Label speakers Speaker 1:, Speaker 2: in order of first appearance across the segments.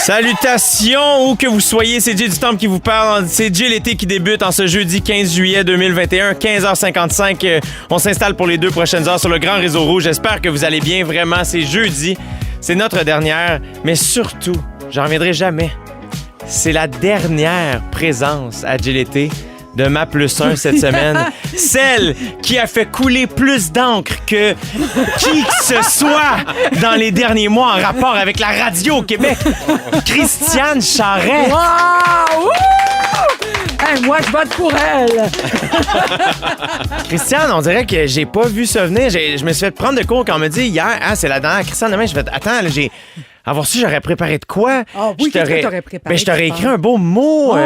Speaker 1: Salutations, où que vous soyez, c'est Jay du Temple qui vous parle. C'est Jay l'été qui débute en ce jeudi 15 juillet 2021, 15h55. On s'installe pour les 2 prochaines heures sur le Grand Réseau Rouge. J'espère que vous allez bien, vraiment. C'est jeudi, c'est notre dernière, mais surtout, j'en reviendrai jamais. C'est la dernière présence à Jay l'été de Ma Plus 1 cette semaine. Celle qui a fait couler plus d'encre que qui que ce soit dans les derniers mois en rapport avec la radio au Québec. Christiane Charest.
Speaker 2: Wow! Hey, moi, je vote pour elle.
Speaker 1: Christiane, on dirait que j'ai pas vu ça venir. Je me suis fait prendre de court quand on m'a dit hier, c'est la dernière Christiane demain. Je fait attends, là, avoir su, j'aurais préparé de quoi?
Speaker 2: Ah oui, qu'est-ce que t'aurais préparé?
Speaker 1: Je t'aurais écrit un beau mot.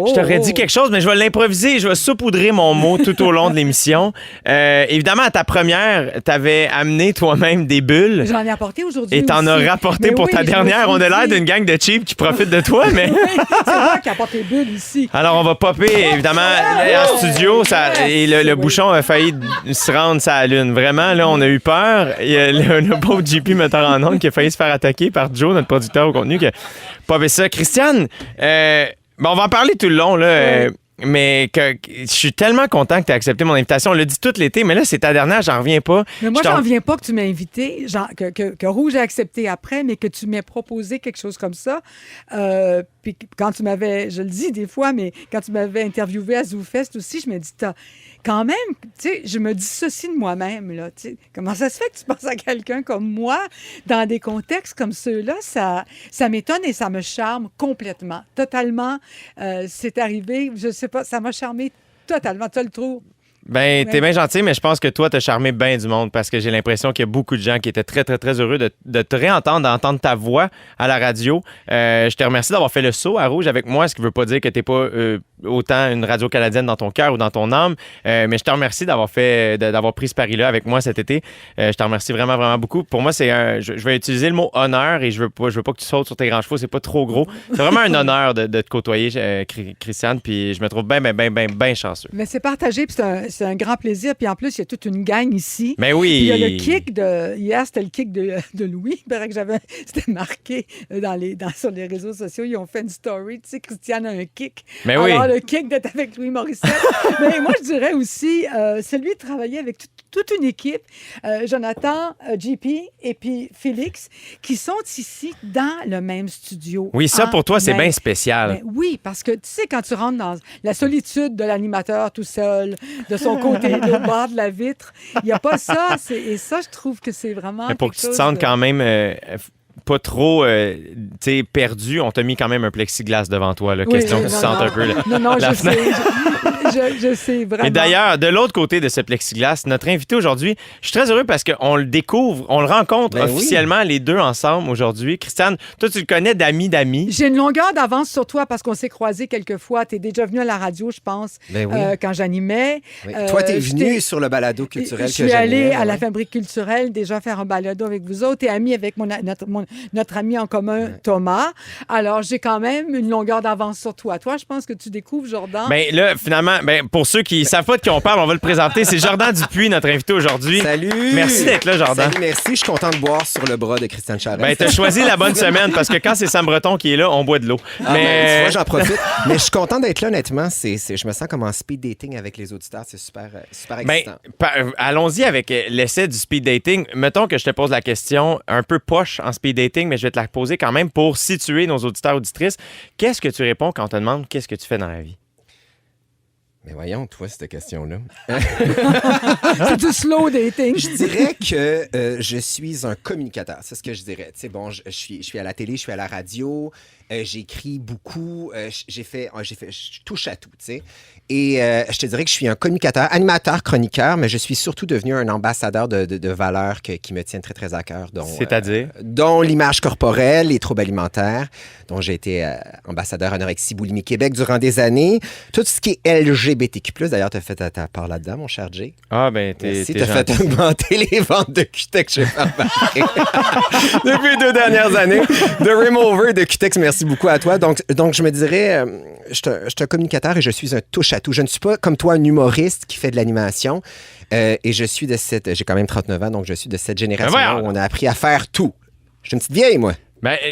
Speaker 1: Je t'aurais dit quelque chose, mais je vais l'improviser. Je vais saupoudrer mon mot tout au long de l'émission. Évidemment, à ta première, t'avais amené toi-même des bulles.
Speaker 2: J'en ai apporté aujourd'hui.
Speaker 1: Et t'en as rapporté pour ta dernière. On a l'air d'une gang de cheap qui profite de toi, mais...
Speaker 2: C'est moi qui apporte les bulles ici.
Speaker 1: Alors, on va popper, évidemment, en studio. Et le bouchon a failli se rendre sa lune. Vraiment, là, on a eu peur. Il y a le beau JP metteur en ondes qui a failli se faire attaquer par Joe, notre producteur au contenu, qui a popé ça. Christiane, on va en parler tout le long, là. Mais je suis tellement content que tu aies accepté mon invitation. On l'a dit tout l'été, mais là, c'est ta dernière, j'en reviens pas.
Speaker 2: Mais moi, j'en reviens pas que tu m'as invité, que Rouge a accepté après, mais que tu m'aies proposé quelque chose comme ça. Puis quand tu m'avais, je le dis des fois, mais quand tu m'avais interviewé à ZooFest aussi, je me dis, quand même, tu sais, je me dissocie de moi-même, là. Tu sais, comment ça se fait que tu penses à quelqu'un comme moi dans des contextes comme ceux-là? Ça m'étonne et ça me charme complètement, totalement. C'est arrivé, je sais pas, ça m'a charmé totalement. Tu le trouves?
Speaker 1: Ben, t'es bien gentil, mais je pense que toi, t'as charmé bien du monde parce que j'ai l'impression qu'il y a beaucoup de gens qui étaient très, très, très heureux de te réentendre, d'entendre ta voix à la radio. Je te remercie d'avoir fait le saut à Rouge avec moi, ce qui veut pas dire que t'es pas autant une radio canadienne dans ton cœur ou dans ton âme, mais je te remercie d'avoir pris ce pari-là avec moi cet été. Je te remercie vraiment, vraiment beaucoup. Pour moi, je vais utiliser le mot honneur et je veux pas que tu sautes sur tes grands chevaux, c'est pas trop gros. C'est vraiment un honneur de te côtoyer, Christiane, puis je me trouve bien chanceux.
Speaker 2: Mais c'est partagé, puis c'est un grand plaisir. Puis en plus, il y a toute une gang ici.
Speaker 1: Mais oui.
Speaker 2: Puis il y a le kick de... Hier, c'était le kick de Louis. Il paraît que c'était marqué sur les réseaux sociaux. Ils ont fait une story. Tu sais, Christiane a un kick.
Speaker 1: Mais
Speaker 2: alors,
Speaker 1: oui.
Speaker 2: Le kick d'être avec Louis Morissette. Mais moi, je dirais aussi, celui de travailler avec toute une équipe. Jonathan, JP et puis Félix, qui sont ici dans le même studio.
Speaker 1: Oui, ça, pour toi, c'est bien spécial.
Speaker 2: Ben, oui, parce que, tu sais, quand tu rentres dans la solitude de l'animateur tout seul, de son côté, au bord de la vitre, il n'y a pas ça. Et ça, je trouve que c'est vraiment.
Speaker 1: Mais pour que tu te sentes quand même pas trop perdu, on t'a mis quand même un plexiglas devant toi. Là,
Speaker 2: oui,
Speaker 1: question que tu sentes un peu.
Speaker 2: Non, je sais. Je sais vraiment.
Speaker 1: Et d'ailleurs, de l'autre côté de ce plexiglas, notre invité aujourd'hui, je suis très heureux parce qu'on le découvre, on le rencontre officiellement les deux ensemble aujourd'hui. Christiane, toi, tu le connais d'amis.
Speaker 2: J'ai une longueur d'avance sur toi parce qu'on s'est croisés quelques fois. Tu es déjà venu à la radio, je pense, quand j'animais.
Speaker 3: Oui. Toi, tu es venu sur le balado culturel que j'animais.
Speaker 2: Je suis allée à la Fabrique culturelle déjà faire un balado avec vous autres. Tu es ami avec notre ami en commun, Thomas. Alors, j'ai quand même une longueur d'avance sur toi. Toi, je pense que tu découvres Jordan.
Speaker 1: Bien là, finalement, pour ceux qui ne savent pas de qui on parle, on va le présenter. C'est Jordan Dupuis, notre invité aujourd'hui.
Speaker 3: Salut!
Speaker 1: Merci d'être là, Jordan.
Speaker 3: Salut, merci. Je suis content de boire sur le bras de Christiane Charest.
Speaker 1: Ben, t'as choisi la bonne semaine parce que quand c'est Sam Breton qui est là, on boit de l'eau.
Speaker 3: Mais tu vois, j'en profite. Mais je suis content d'être là, honnêtement. Je me sens comme en speed dating avec les auditeurs. C'est super excitant.
Speaker 1: Allons-y avec l'essai du speed dating. Mettons que je te pose la question un peu poche en speed dating, mais je vais te la poser quand même pour situer nos auditeurs auditrices. Qu'est-ce que tu réponds quand on te demande qu'est-ce que tu fais dans la vie?
Speaker 3: Mais voyons, toi, cette question-là.
Speaker 2: C'est du slow dating.
Speaker 3: Je dirais que je suis un communicateur. C'est ce que je dirais. Tu sais, bon, je suis à la télé, je suis à la radio, j'écris beaucoup, je touche à tout, tu sais. Et je te dirais que je suis un communicateur, animateur, chroniqueur, mais je suis surtout devenu un ambassadeur de valeurs qui me tiennent très, très à cœur.
Speaker 1: C'est-à-dire?
Speaker 3: Dont l'image corporelle, les troubles alimentaires, dont j'ai été ambassadeur Anorexie Boulimie Québec durant des années. Tout ce qui est LGBTQ+. D'ailleurs, tu as fait ta part là-dedans, mon cher Jay.
Speaker 1: Ah, ben, t'es
Speaker 3: tu as fait augmenter les ventes de Cutex, je vais faire remarquer. Depuis les 2 dernières années. De Remover de Cutex, merci beaucoup à toi. Donc je me dirais, je suis un communicateur et je suis un touche-à-tout. Je ne suis pas, comme toi, un humoriste qui fait de l'animation. Et je suis j'ai quand même 39 ans, donc je suis de cette génération où on a appris à faire tout. Je suis une petite vieille, moi.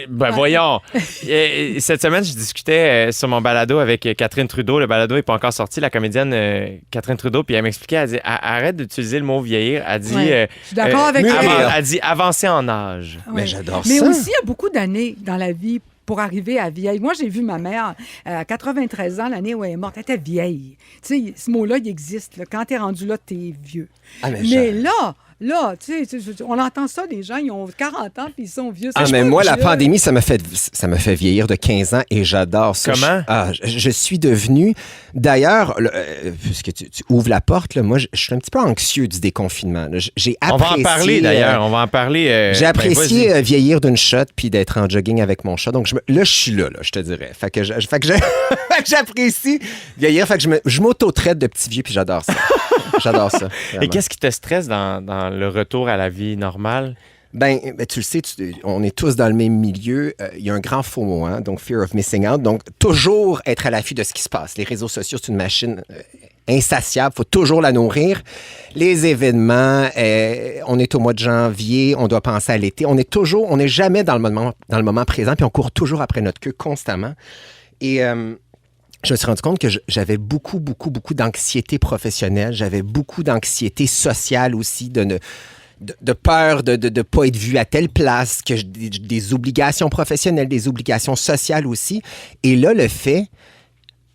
Speaker 1: Voyons. Cette semaine, je discutais sur mon balado avec Catherine Trudeau. Le balado n'est pas encore sorti. La comédienne Catherine Trudeau, puis elle m'expliquait, elle dit arrête d'utiliser le mot vieillir. Elle dit
Speaker 2: Je suis d'accord avec
Speaker 1: elle dit avancer en âge.
Speaker 3: Mais j'adore
Speaker 2: Mais
Speaker 3: ça.
Speaker 2: aussi, il y a beaucoup d'années dans la vie pour arriver à vieille. Moi, j'ai vu ma mère à 93 ans, l'année où elle est morte. Elle était vieille. Tu sais, ce mot-là, il existe. Là. Quand tu es rendu là, tu es vieux. Mais là, tu sais, on entend ça, les gens, ils ont 40 ans puis ils sont vieux.
Speaker 3: Mais moi, la pandémie, ça me fait vieillir de 15 ans et j'adore ça.
Speaker 1: Comment?
Speaker 3: Je suis devenu... D'ailleurs, puisque tu ouvres la porte, là, moi, je suis un petit peu anxieux du déconfinement. Là. J'ai apprécié...
Speaker 1: On va en parler, d'ailleurs. On va en parler.
Speaker 3: J'ai apprécié vieillir d'une shot puis d'être en jogging avec mon chat. Donc, là, je suis là, je te dirais. Fait que j'apprécie vieillir. Fait que je m'auto-traite de petit vieux puis j'adore ça. J'adore ça. Vraiment.
Speaker 1: Et qu'est-ce qui te stresse dans le retour à la vie normale?
Speaker 3: Ben, tu le sais, on est tous dans le même milieu. Il y a un grand FOMO, hein, donc Fear of Missing Out. Donc, toujours être à l'affût de ce qui se passe. Les réseaux sociaux, c'est une machine insatiable. Il faut toujours la nourrir. Les événements, on est au mois de janvier, on doit penser à l'été. On n'est jamais dans le moment présent, puis on court toujours après notre queue constamment. Et... je me suis rendu compte que j'avais beaucoup d'anxiété professionnelle. J'avais beaucoup d'anxiété sociale aussi, de peur de ne pas être vu à telle place, que des obligations professionnelles, des obligations sociales aussi. Et là, le fait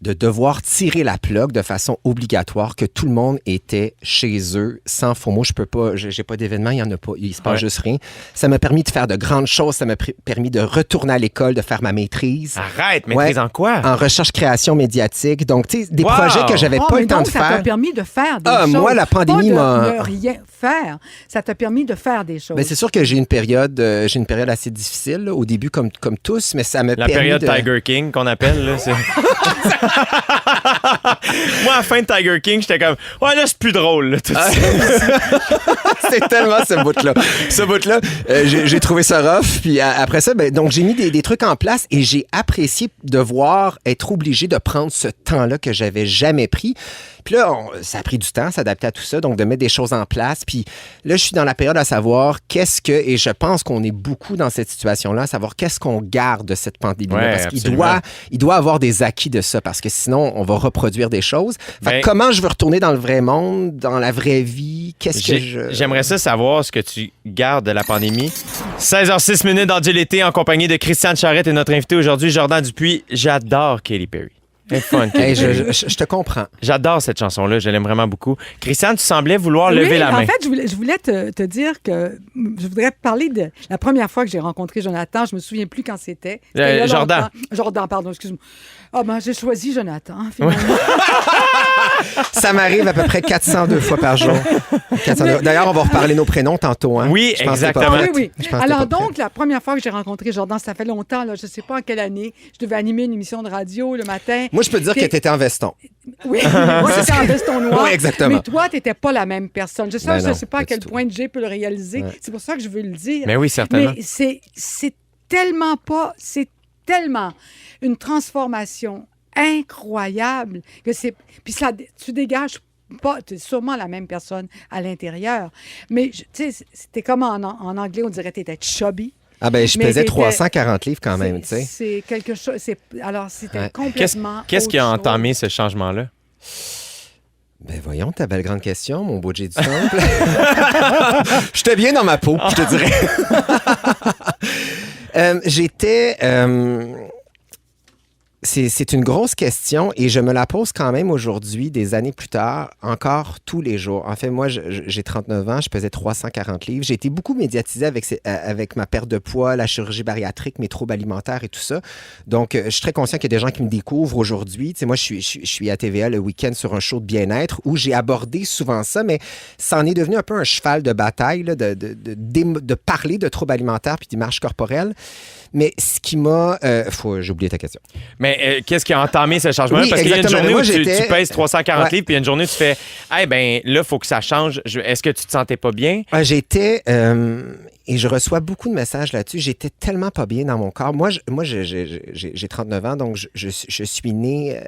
Speaker 3: de devoir tirer la plug de façon obligatoire, que tout le monde était chez eux, sans FOMO. Je peux pas, j'ai pas d'événement, il y en a pas, il se passe juste rien. Ça m'a permis de faire de grandes choses, ça m'a permis de retourner à l'école, de faire ma maîtrise.
Speaker 1: Arrête, maîtrise en quoi?
Speaker 3: En recherche-création médiatique. Donc, tu sais, des projets que j'avais pas le temps de faire.
Speaker 2: Ça t'a permis de faire des choses.
Speaker 3: Moi, la pandémie m'a...
Speaker 2: Pas de ne rien faire. Ça t'a permis de faire des choses.
Speaker 3: Ben, c'est sûr que j'ai une période assez difficile, là, au début, comme tous, mais ça m'a permis
Speaker 1: La période Tiger King, qu'on appelle, là, c'est... Moi, à la fin de Tiger King, j'étais comme, ouais, là, c'est plus drôle, là, tout ça.
Speaker 3: C'est tellement ce bout-là. Ce bout-là, j'ai trouvé ça rough. Puis après ça, donc j'ai mis des trucs en place et j'ai apprécié devoir être obligé de prendre ce temps-là que j'avais jamais pris. Puis là, ça a pris du temps, s'adapter à tout ça, donc de mettre des choses en place. Puis là, je suis dans la période à savoir et je pense qu'on est beaucoup dans cette situation-là, à savoir qu'est-ce qu'on garde de cette pandémie-là. Parce qu'il doit avoir des acquis de ça, parce que sinon, on va reproduire des choses. Fait que comment je veux retourner dans le vrai monde, dans la vraie vie?
Speaker 1: J'aimerais ça savoir ce que tu gardes de la pandémie. 16h06 dans Dieu l'été, en compagnie de Christiane Charette et notre invité aujourd'hui, Jordan Dupuis. J'adore Katy Perry. C'est fun.
Speaker 3: Je te comprends.
Speaker 1: J'adore cette chanson-là. Je l'aime vraiment beaucoup. Christiane, tu semblais vouloir lever la main.
Speaker 2: En fait, je voulais te dire que je voudrais parler de la première fois que j'ai rencontré Jonathan. Je me souviens plus quand c'était.
Speaker 1: Jordan.
Speaker 2: Jordan, pardon, excuse-moi. J'ai choisi Jonathan, finalement.
Speaker 3: Ça m'arrive à peu près 402 fois par jour. D'ailleurs, on va reparler nos prénoms tantôt. Hein?
Speaker 1: Oui, exactement.
Speaker 2: Oui. Alors donc, la première fois que j'ai rencontré Jordan, ça fait longtemps, là, je ne sais pas en quelle année, je devais animer une émission de radio le matin.
Speaker 3: Moi, je peux te dire que tu étais en veston.
Speaker 2: Oui, moi, j'étais en veston noir.
Speaker 3: Oui, exactement.
Speaker 2: Mais toi, tu n'étais pas la même personne. Je ne sais pas à quel point Jay peut le réaliser.
Speaker 3: Ouais.
Speaker 2: C'est pour ça que je veux le dire.
Speaker 1: Mais oui, certainement.
Speaker 2: Mais c'est tellement une transformation incroyable que c'est... Puis ça, tu dégages pas... Tu es sûrement la même personne à l'intérieur. Mais, tu sais, c'était comme en anglais, on dirait que tu étais chubby.
Speaker 3: Je pesais 340 livres quand même, tu sais.
Speaker 2: C'est quelque chose... Alors, c'était complètement
Speaker 1: Qu'est-ce qui a entamé ce changement-là?
Speaker 3: Voyons, ta belle grande question, mon beau Jay du Temple. J'étais bien dans ma peau, je te dirais. J'étais... C'est une grosse question et je me la pose quand même aujourd'hui, des années plus tard, encore tous les jours. En fait, moi, j'ai 39 ans, je pesais 340 livres. J'ai été beaucoup médiatisé avec ma perte de poids, la chirurgie bariatrique, mes troubles alimentaires et tout ça. Donc, je suis très conscient qu'il y a des gens qui me découvrent aujourd'hui. Tu sais, moi, je suis à TVA le week-end sur un show de bien-être où j'ai abordé souvent ça, mais ça en est devenu un peu un cheval de bataille là, de parler de troubles alimentaires puis d'image corporelle. Mais ce qui m'a... j'ai oublié ta question.
Speaker 1: Mais qu'est-ce qui a entamé ce changement-là?
Speaker 3: Oui,
Speaker 1: parce qu'il y a une journée où tu pèses 340 livres, puis il y a une journée où tu fais « là, il faut que ça change. Est-ce que tu te sentais pas bien? »
Speaker 3: J'étais... et je reçois beaucoup de messages là-dessus. J'étais tellement pas bien dans mon corps. Moi, j'ai 39 ans, donc je suis né...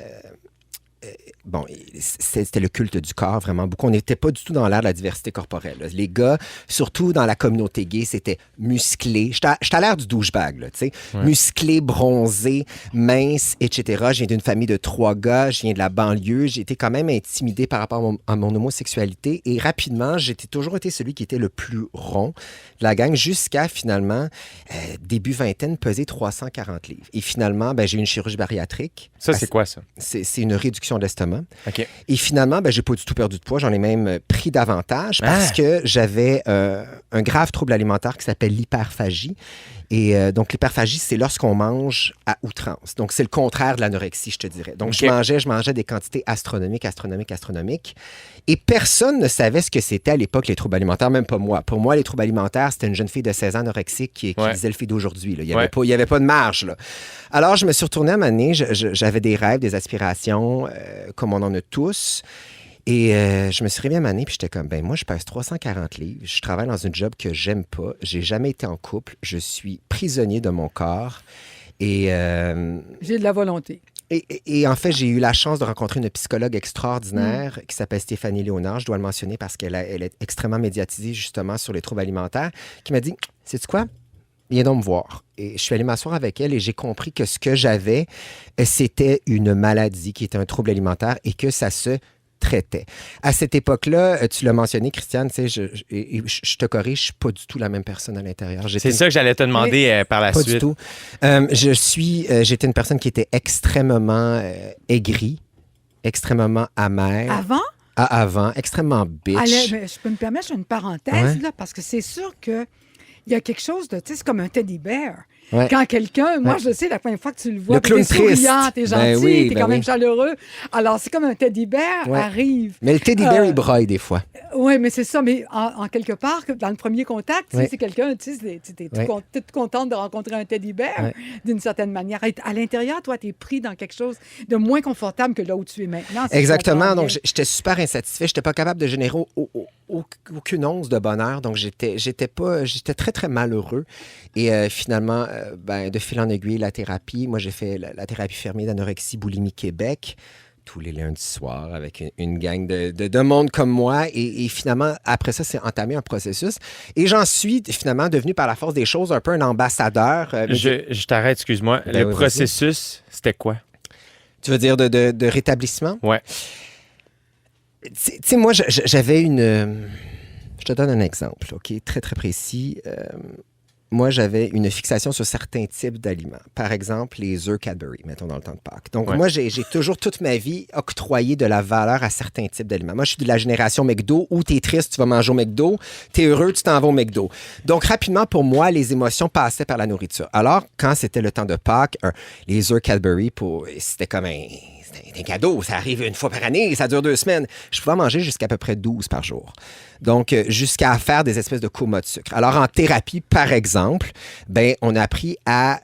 Speaker 3: bon, c'était le culte du corps, vraiment beaucoup. On n'était pas du tout dans l'ère de la diversité corporelle. Là. Les gars, surtout dans la communauté gay, c'était musclé. J'étais à l'ère du douchebag, là, tu sais.
Speaker 1: Ouais.
Speaker 3: Musclé, bronzé, mince, etc. Je viens d'une famille de 3 gars, je viens de la banlieue. J'ai été quand même intimidé par rapport à mon homosexualité. Et rapidement, j'ai toujours été celui qui était le plus rond de la gang jusqu'à, finalement, début vingtaine, peser 340 livres. Et finalement, ben, j'ai eu une chirurgie bariatrique.
Speaker 1: Ça, c'est quoi, ça?
Speaker 3: C'est une réduction de l'estomac.
Speaker 1: OK.
Speaker 3: Et finalement, ben, j'ai pas du tout perdu de poids. J'en ai même pris davantage parce que j'avais un grave trouble alimentaire qui s'appelle l'hyperphagie. Et donc, l'hyperphagie, c'est lorsqu'on mange à outrance. Donc, c'est le contraire de l'anorexie, je te dirais. Donc,
Speaker 1: OK.
Speaker 3: je mangeais des quantités astronomiques. Et personne ne savait ce que c'était à l'époque, les troubles alimentaires, même pas moi. Pour moi, les troubles alimentaires, c'était une jeune fille de 16 ans anorexique qui disait le fille d'aujourd'hui. Là. Il n'y avait pas de marge. Là. Alors, je me suis retourné à un moment donné. J'avais des rêves, des aspirations, comme on en a tous. Et je me suis réveillé à un moment donné, puis j'étais comme, ben moi, je pèse 340 livres. Je travaille dans une job que j'aime pas. J'ai jamais été en couple. Je suis prisonnier de mon corps. Et...
Speaker 2: J'ai de la volonté.
Speaker 3: Et en fait, j'ai eu la chance de rencontrer une psychologue extraordinaire qui s'appelle Stéphanie Léonard. Je dois le mentionner parce qu'elle est extrêmement médiatisée justement sur les troubles alimentaires, qui m'a dit, sais-tu quoi? Viens donc me voir. Et je suis allé m'asseoir avec elle et j'ai compris que ce que j'avais, c'était une maladie qui était un trouble alimentaire et que ça se traitait. À cette époque-là, tu l'as mentionné, Christiane, tu sais, je te corrige, je suis pas du tout la même personne à l'intérieur.
Speaker 1: C'est ça que j'allais te demander par la
Speaker 3: pas
Speaker 1: suite.
Speaker 3: Du tout. J'étais une personne qui était extrêmement aigrie, extrêmement amère.
Speaker 2: Avant?
Speaker 3: Avant, extrêmement bitch.
Speaker 2: Allez, mais je peux me permettre, j'ai une parenthèse, là, parce que c'est sûr que il y a quelque chose de, tu sais, c'est comme un teddy bear.
Speaker 3: Ouais.
Speaker 2: Quand quelqu'un, moi, je sais, la première fois que tu le vois,
Speaker 3: Le clown
Speaker 2: t'es souriant,
Speaker 3: triste.
Speaker 2: t'es gentil,
Speaker 3: Ben oui,
Speaker 2: t'es
Speaker 3: ben
Speaker 2: quand même
Speaker 3: oui.
Speaker 2: chaleureux. Alors, c'est comme un teddy bear arrive.
Speaker 3: Mais le teddy bear, il braille des fois.
Speaker 2: Oui, mais c'est ça. Mais en quelque part, dans le premier contact, tu sais, c'est quelqu'un, tu sais, t'es toute contente de rencontrer un teddy bear, d'une certaine manière. Et à l'intérieur, toi, t'es pris dans quelque chose de moins confortable que là où tu es maintenant.
Speaker 3: Exactement. Donc, j'étais super insatisfait. J'étais pas capable de générer aucune once de bonheur. Donc, j'étais très, très malheureux. Et finalement, de fil en aiguille, la thérapie. Moi, j'ai fait la thérapie fermée d'anorexie boulimie Québec tous les lundis soirs avec une gang de monde comme moi. Et finalement, après ça, c'est entamé un processus. Et j'en suis finalement devenu, par la force des choses, un peu un ambassadeur.
Speaker 1: Je t'arrête, excuse-moi.
Speaker 3: Ben
Speaker 1: Le processus, c'était quoi?
Speaker 3: Tu veux dire de rétablissement?
Speaker 1: Ouais.
Speaker 3: Tu sais, moi, j'avais une... Je te donne un exemple, OK? Très, très précis. Moi, j'avais une fixation sur certains types d'aliments. Par exemple, les œufs Cadbury, mettons, dans le temps de Pâques. Donc, moi, j'ai toujours toute ma vie octroyé de la valeur à certains types d'aliments. Moi, je suis de la génération McDo où t'es triste, tu vas manger au McDo. T'es heureux, tu t'en vas au McDo. Donc, rapidement, pour moi, les émotions passaient par la nourriture. Alors, quand c'était le temps de Pâques, les œufs Cadbury, c'était comme un cadeau. Ça arrive une fois par année, ça dure 2 semaines. Je pouvais en manger jusqu'à peu près 12 par jour. Donc, jusqu'à faire des espèces de comas de sucre. Alors, en thérapie, par exemple, on a appris à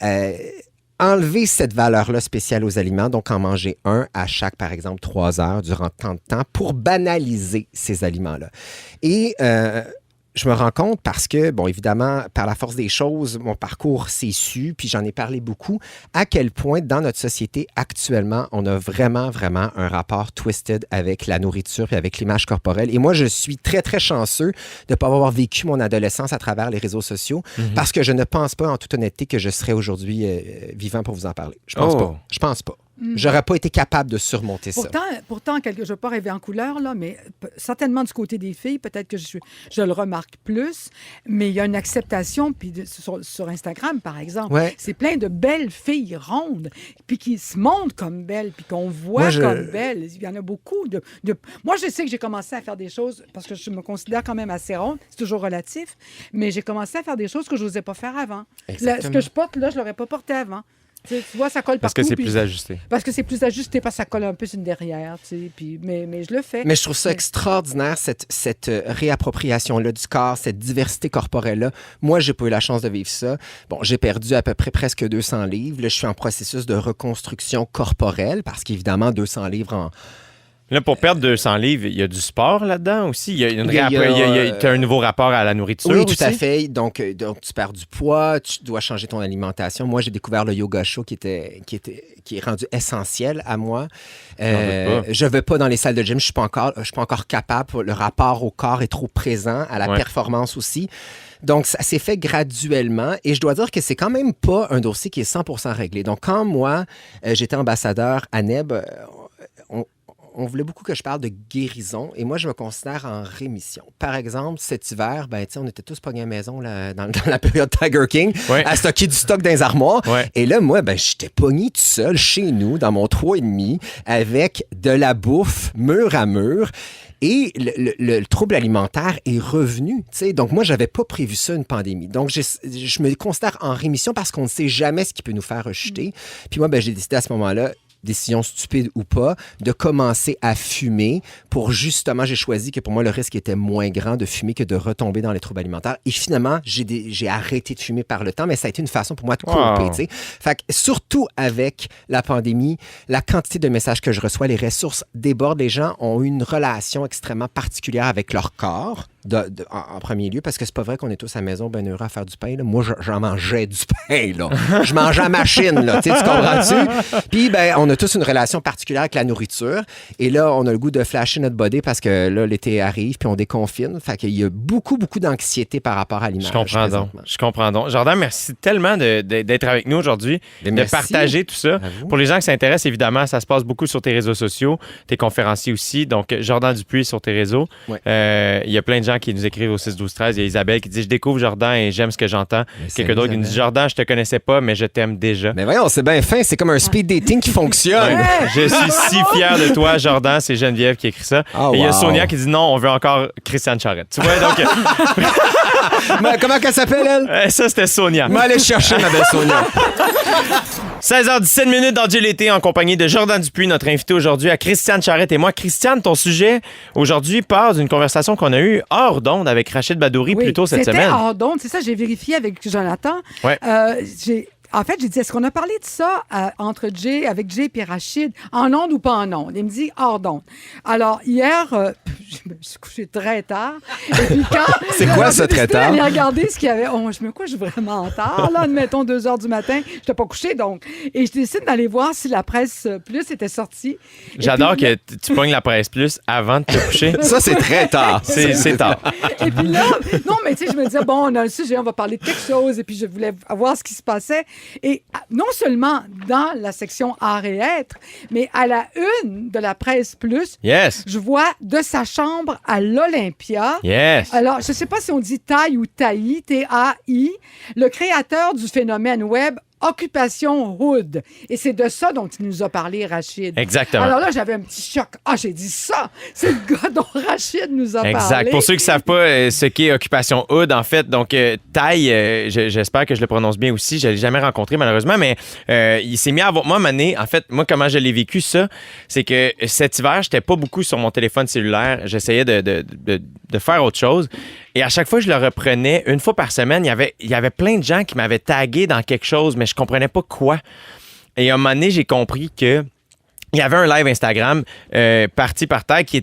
Speaker 3: enlever cette valeur-là spéciale aux aliments, donc en manger un à chaque, par exemple, 3 heures durant tant de temps pour banaliser ces aliments-là. Et je me rends compte parce que, bon, évidemment, par la force des choses, mon parcours s'est su, puis j'en ai parlé beaucoup, à quel point dans notre société actuellement, on a vraiment, vraiment un rapport twisted avec la nourriture et avec l'image corporelle. Et moi, je suis très, très chanceux de ne pas avoir vécu mon adolescence à travers les réseaux sociaux parce que je ne pense pas, en toute honnêteté, que je serais aujourd'hui vivant pour vous en parler. Je pense pas. Je pense pas. J'aurais pas été capable de surmonter ça.
Speaker 2: Pourtant, je ne veux pas rêver en couleur, là, mais certainement du côté des filles, peut-être que je le remarque plus, mais il y a une acceptation, puis sur Instagram, par exemple, c'est plein de belles filles rondes, puis qui se montrent comme belles, puis qu'on voit comme belles. Il y en a beaucoup. Moi, je sais que j'ai commencé à faire des choses, parce que je me considère quand même assez ronde, c'est toujours relatif, mais j'ai commencé à faire des choses que je n'osais pas faire avant. Ce que je porte, là, je ne l'aurais pas porté avant. Tu vois, ça colle partout.
Speaker 1: Parce que c'est plus ajusté.
Speaker 2: Parce que c'est plus ajusté, parce que ça colle un peu sur une derrière. Mais je le fais.
Speaker 3: Mais je trouve ça extraordinaire, cette réappropriation-là du corps, cette diversité corporelle-là. Moi, j'ai pas eu la chance de vivre ça. Bon, j'ai perdu à peu près presque 200 livres. Là, je suis en processus de reconstruction corporelle parce qu'évidemment, 200 livres
Speaker 1: Là, pour perdre 200 livres, il y a du sport là-dedans aussi. Il y a t'as un nouveau rapport à la nourriture
Speaker 3: Oui,
Speaker 1: aussi?
Speaker 3: tout à fait. Donc, tu perds du poids, tu dois changer ton alimentation. Moi, j'ai découvert le yoga chaud qui est rendu essentiel à moi. Je ne vais pas dans les salles de gym. Je suis pas encore capable. Le rapport au corps est trop présent, à la performance aussi. Donc, ça s'est fait graduellement et je dois dire que c'est quand même pas un dossier qui est 100% réglé. Donc, quand moi, j'étais ambassadeur à NEB, on voulait beaucoup que je parle de guérison et moi, je me considère en rémission. Par exemple, cet hiver, on était tous pognés à la maison là, dans la période Tiger King à stocker du stock dans les armoires. Ouais. Et là, moi, j'étais pogné tout seul chez nous dans mon 3,5 avec de la bouffe mur à mur. Et le trouble alimentaire est revenu. T'sais. Donc, moi, je n'avais pas prévu ça, une pandémie. Donc, je me considère en rémission parce qu'on ne sait jamais ce qui peut nous faire rechuter. Puis moi, j'ai décidé à ce moment-là, décision stupide ou pas, de commencer à fumer pour justement, j'ai choisi que pour moi, le risque était moins grand de fumer que de retomber dans les troubles alimentaires. Et finalement, j'ai arrêté de fumer par le temps, mais ça a été une façon pour moi de couper. Wow. Fait que surtout avec la pandémie, la quantité de messages que je reçois, les ressources débordent. Les gens ont une relation extrêmement particulière avec leur corps. En premier lieu, parce que c'est pas vrai qu'on est tous à la maison ben heureux à faire du pain. Là. Moi, j'en mangeais du pain. Là. Je mangeais à machine. Là. Tu comprends-tu? Puis, on a tous une relation particulière avec la nourriture. Et là, on a le goût de flasher notre body parce que là, l'été arrive puis on déconfine. Fait qu'il y a beaucoup, beaucoup d'anxiété par rapport à l'image.
Speaker 1: Je comprends donc. Jordan, merci tellement d'être avec nous aujourd'hui, de partager tout ça. Pour les gens qui s'intéressent, évidemment, ça se passe beaucoup sur tes réseaux sociaux. T'es conférencier aussi. Donc, Jordan Dupuis sur tes réseaux. Ouais. Il y a plein de gens qui nous écrivent au 6-12-13. Il y a Isabelle qui dit « Je découvre Jordan et j'aime ce que j'entends. » Quelqu'un d'autre qui nous dit « Jordan, je te connaissais pas, mais je t'aime déjà. »
Speaker 3: Mais voyons, c'est bien fin. C'est comme un speed dating qui fonctionne.
Speaker 1: Ouais. Je suis si fier de toi, Jordan. C'est Geneviève qui écrit ça. Oh, et il y a Sonia qui dit « Non, on veut encore Christiane Charette. » Tu vois, donc...
Speaker 3: Mais comment qu'elle s'appelle, elle?
Speaker 1: Ça, c'était Sonia.
Speaker 3: Mais allez chercher ma belle Sonia.
Speaker 1: 16h17 dans Dieu l'été en compagnie de Jordan Dupuis, notre invité aujourd'hui, à Christiane Charette et moi. Christiane, ton sujet aujourd'hui part d'une conversation qu'on a eue hors d'onde avec Rachid Badouri plus tôt cette semaine.
Speaker 2: C'était hors d'onde, c'est ça, j'ai vérifié avec Jonathan. Ouais. En fait, j'ai dit, est-ce qu'on a parlé de ça avec Jay et Rachid, en onde ou pas en onde? Il me dit hors d'onde. Alors, hier, je me suis couché très tard. Et puis
Speaker 3: c'est quoi ça, très tard?
Speaker 2: J'ai regardé ce qu'il y avait. Je me couche vraiment tard, là, admettons 2 h du matin. Je n'étais pas couché, donc. Et je décide d'aller voir si la Presse Plus était sortie.
Speaker 1: J'adore que tu pognes la Presse Plus avant de te coucher.
Speaker 3: Ça, c'est très tard.
Speaker 1: C'est tard.
Speaker 2: Et puis là, non, mais tu sais, je me disais, bon, on a un sujet, on va parler de quelque chose. Et puis, je voulais voir ce qui se passait. Et non seulement dans la section Art et Être, mais à la une de la Presse Plus, je vois de sa chambre à l'Olympia.
Speaker 1: Yes.
Speaker 2: Alors, je ne sais pas si on dit Taï ou Taï, T-A-I, le créateur du phénomène web Occupation Hood. Et c'est de ça dont il nous a parlé, Rachid.
Speaker 1: Exactement.
Speaker 2: Alors là, j'avais un petit choc. J'ai dit ça! C'est le gars dont Rachid nous a parlé.
Speaker 1: Exact. Pour ceux qui ne savent pas ce qu'est Occupation Hood, en fait, donc Taï, j'espère que je le prononce bien aussi, je ne l'ai jamais rencontré malheureusement, mais il s'est mis à avoir... Moi, comment je l'ai vécu, ça, c'est que cet hiver, je n'étais pas beaucoup sur mon téléphone cellulaire. J'essayais de faire autre chose. Et à chaque fois que je le reprenais, une fois par semaine, il y avait plein de gens qui m'avaient tagué dans quelque chose, mais je comprenais pas quoi. Et à un moment donné, j'ai compris que il y avait un live Instagram parti par Taï qui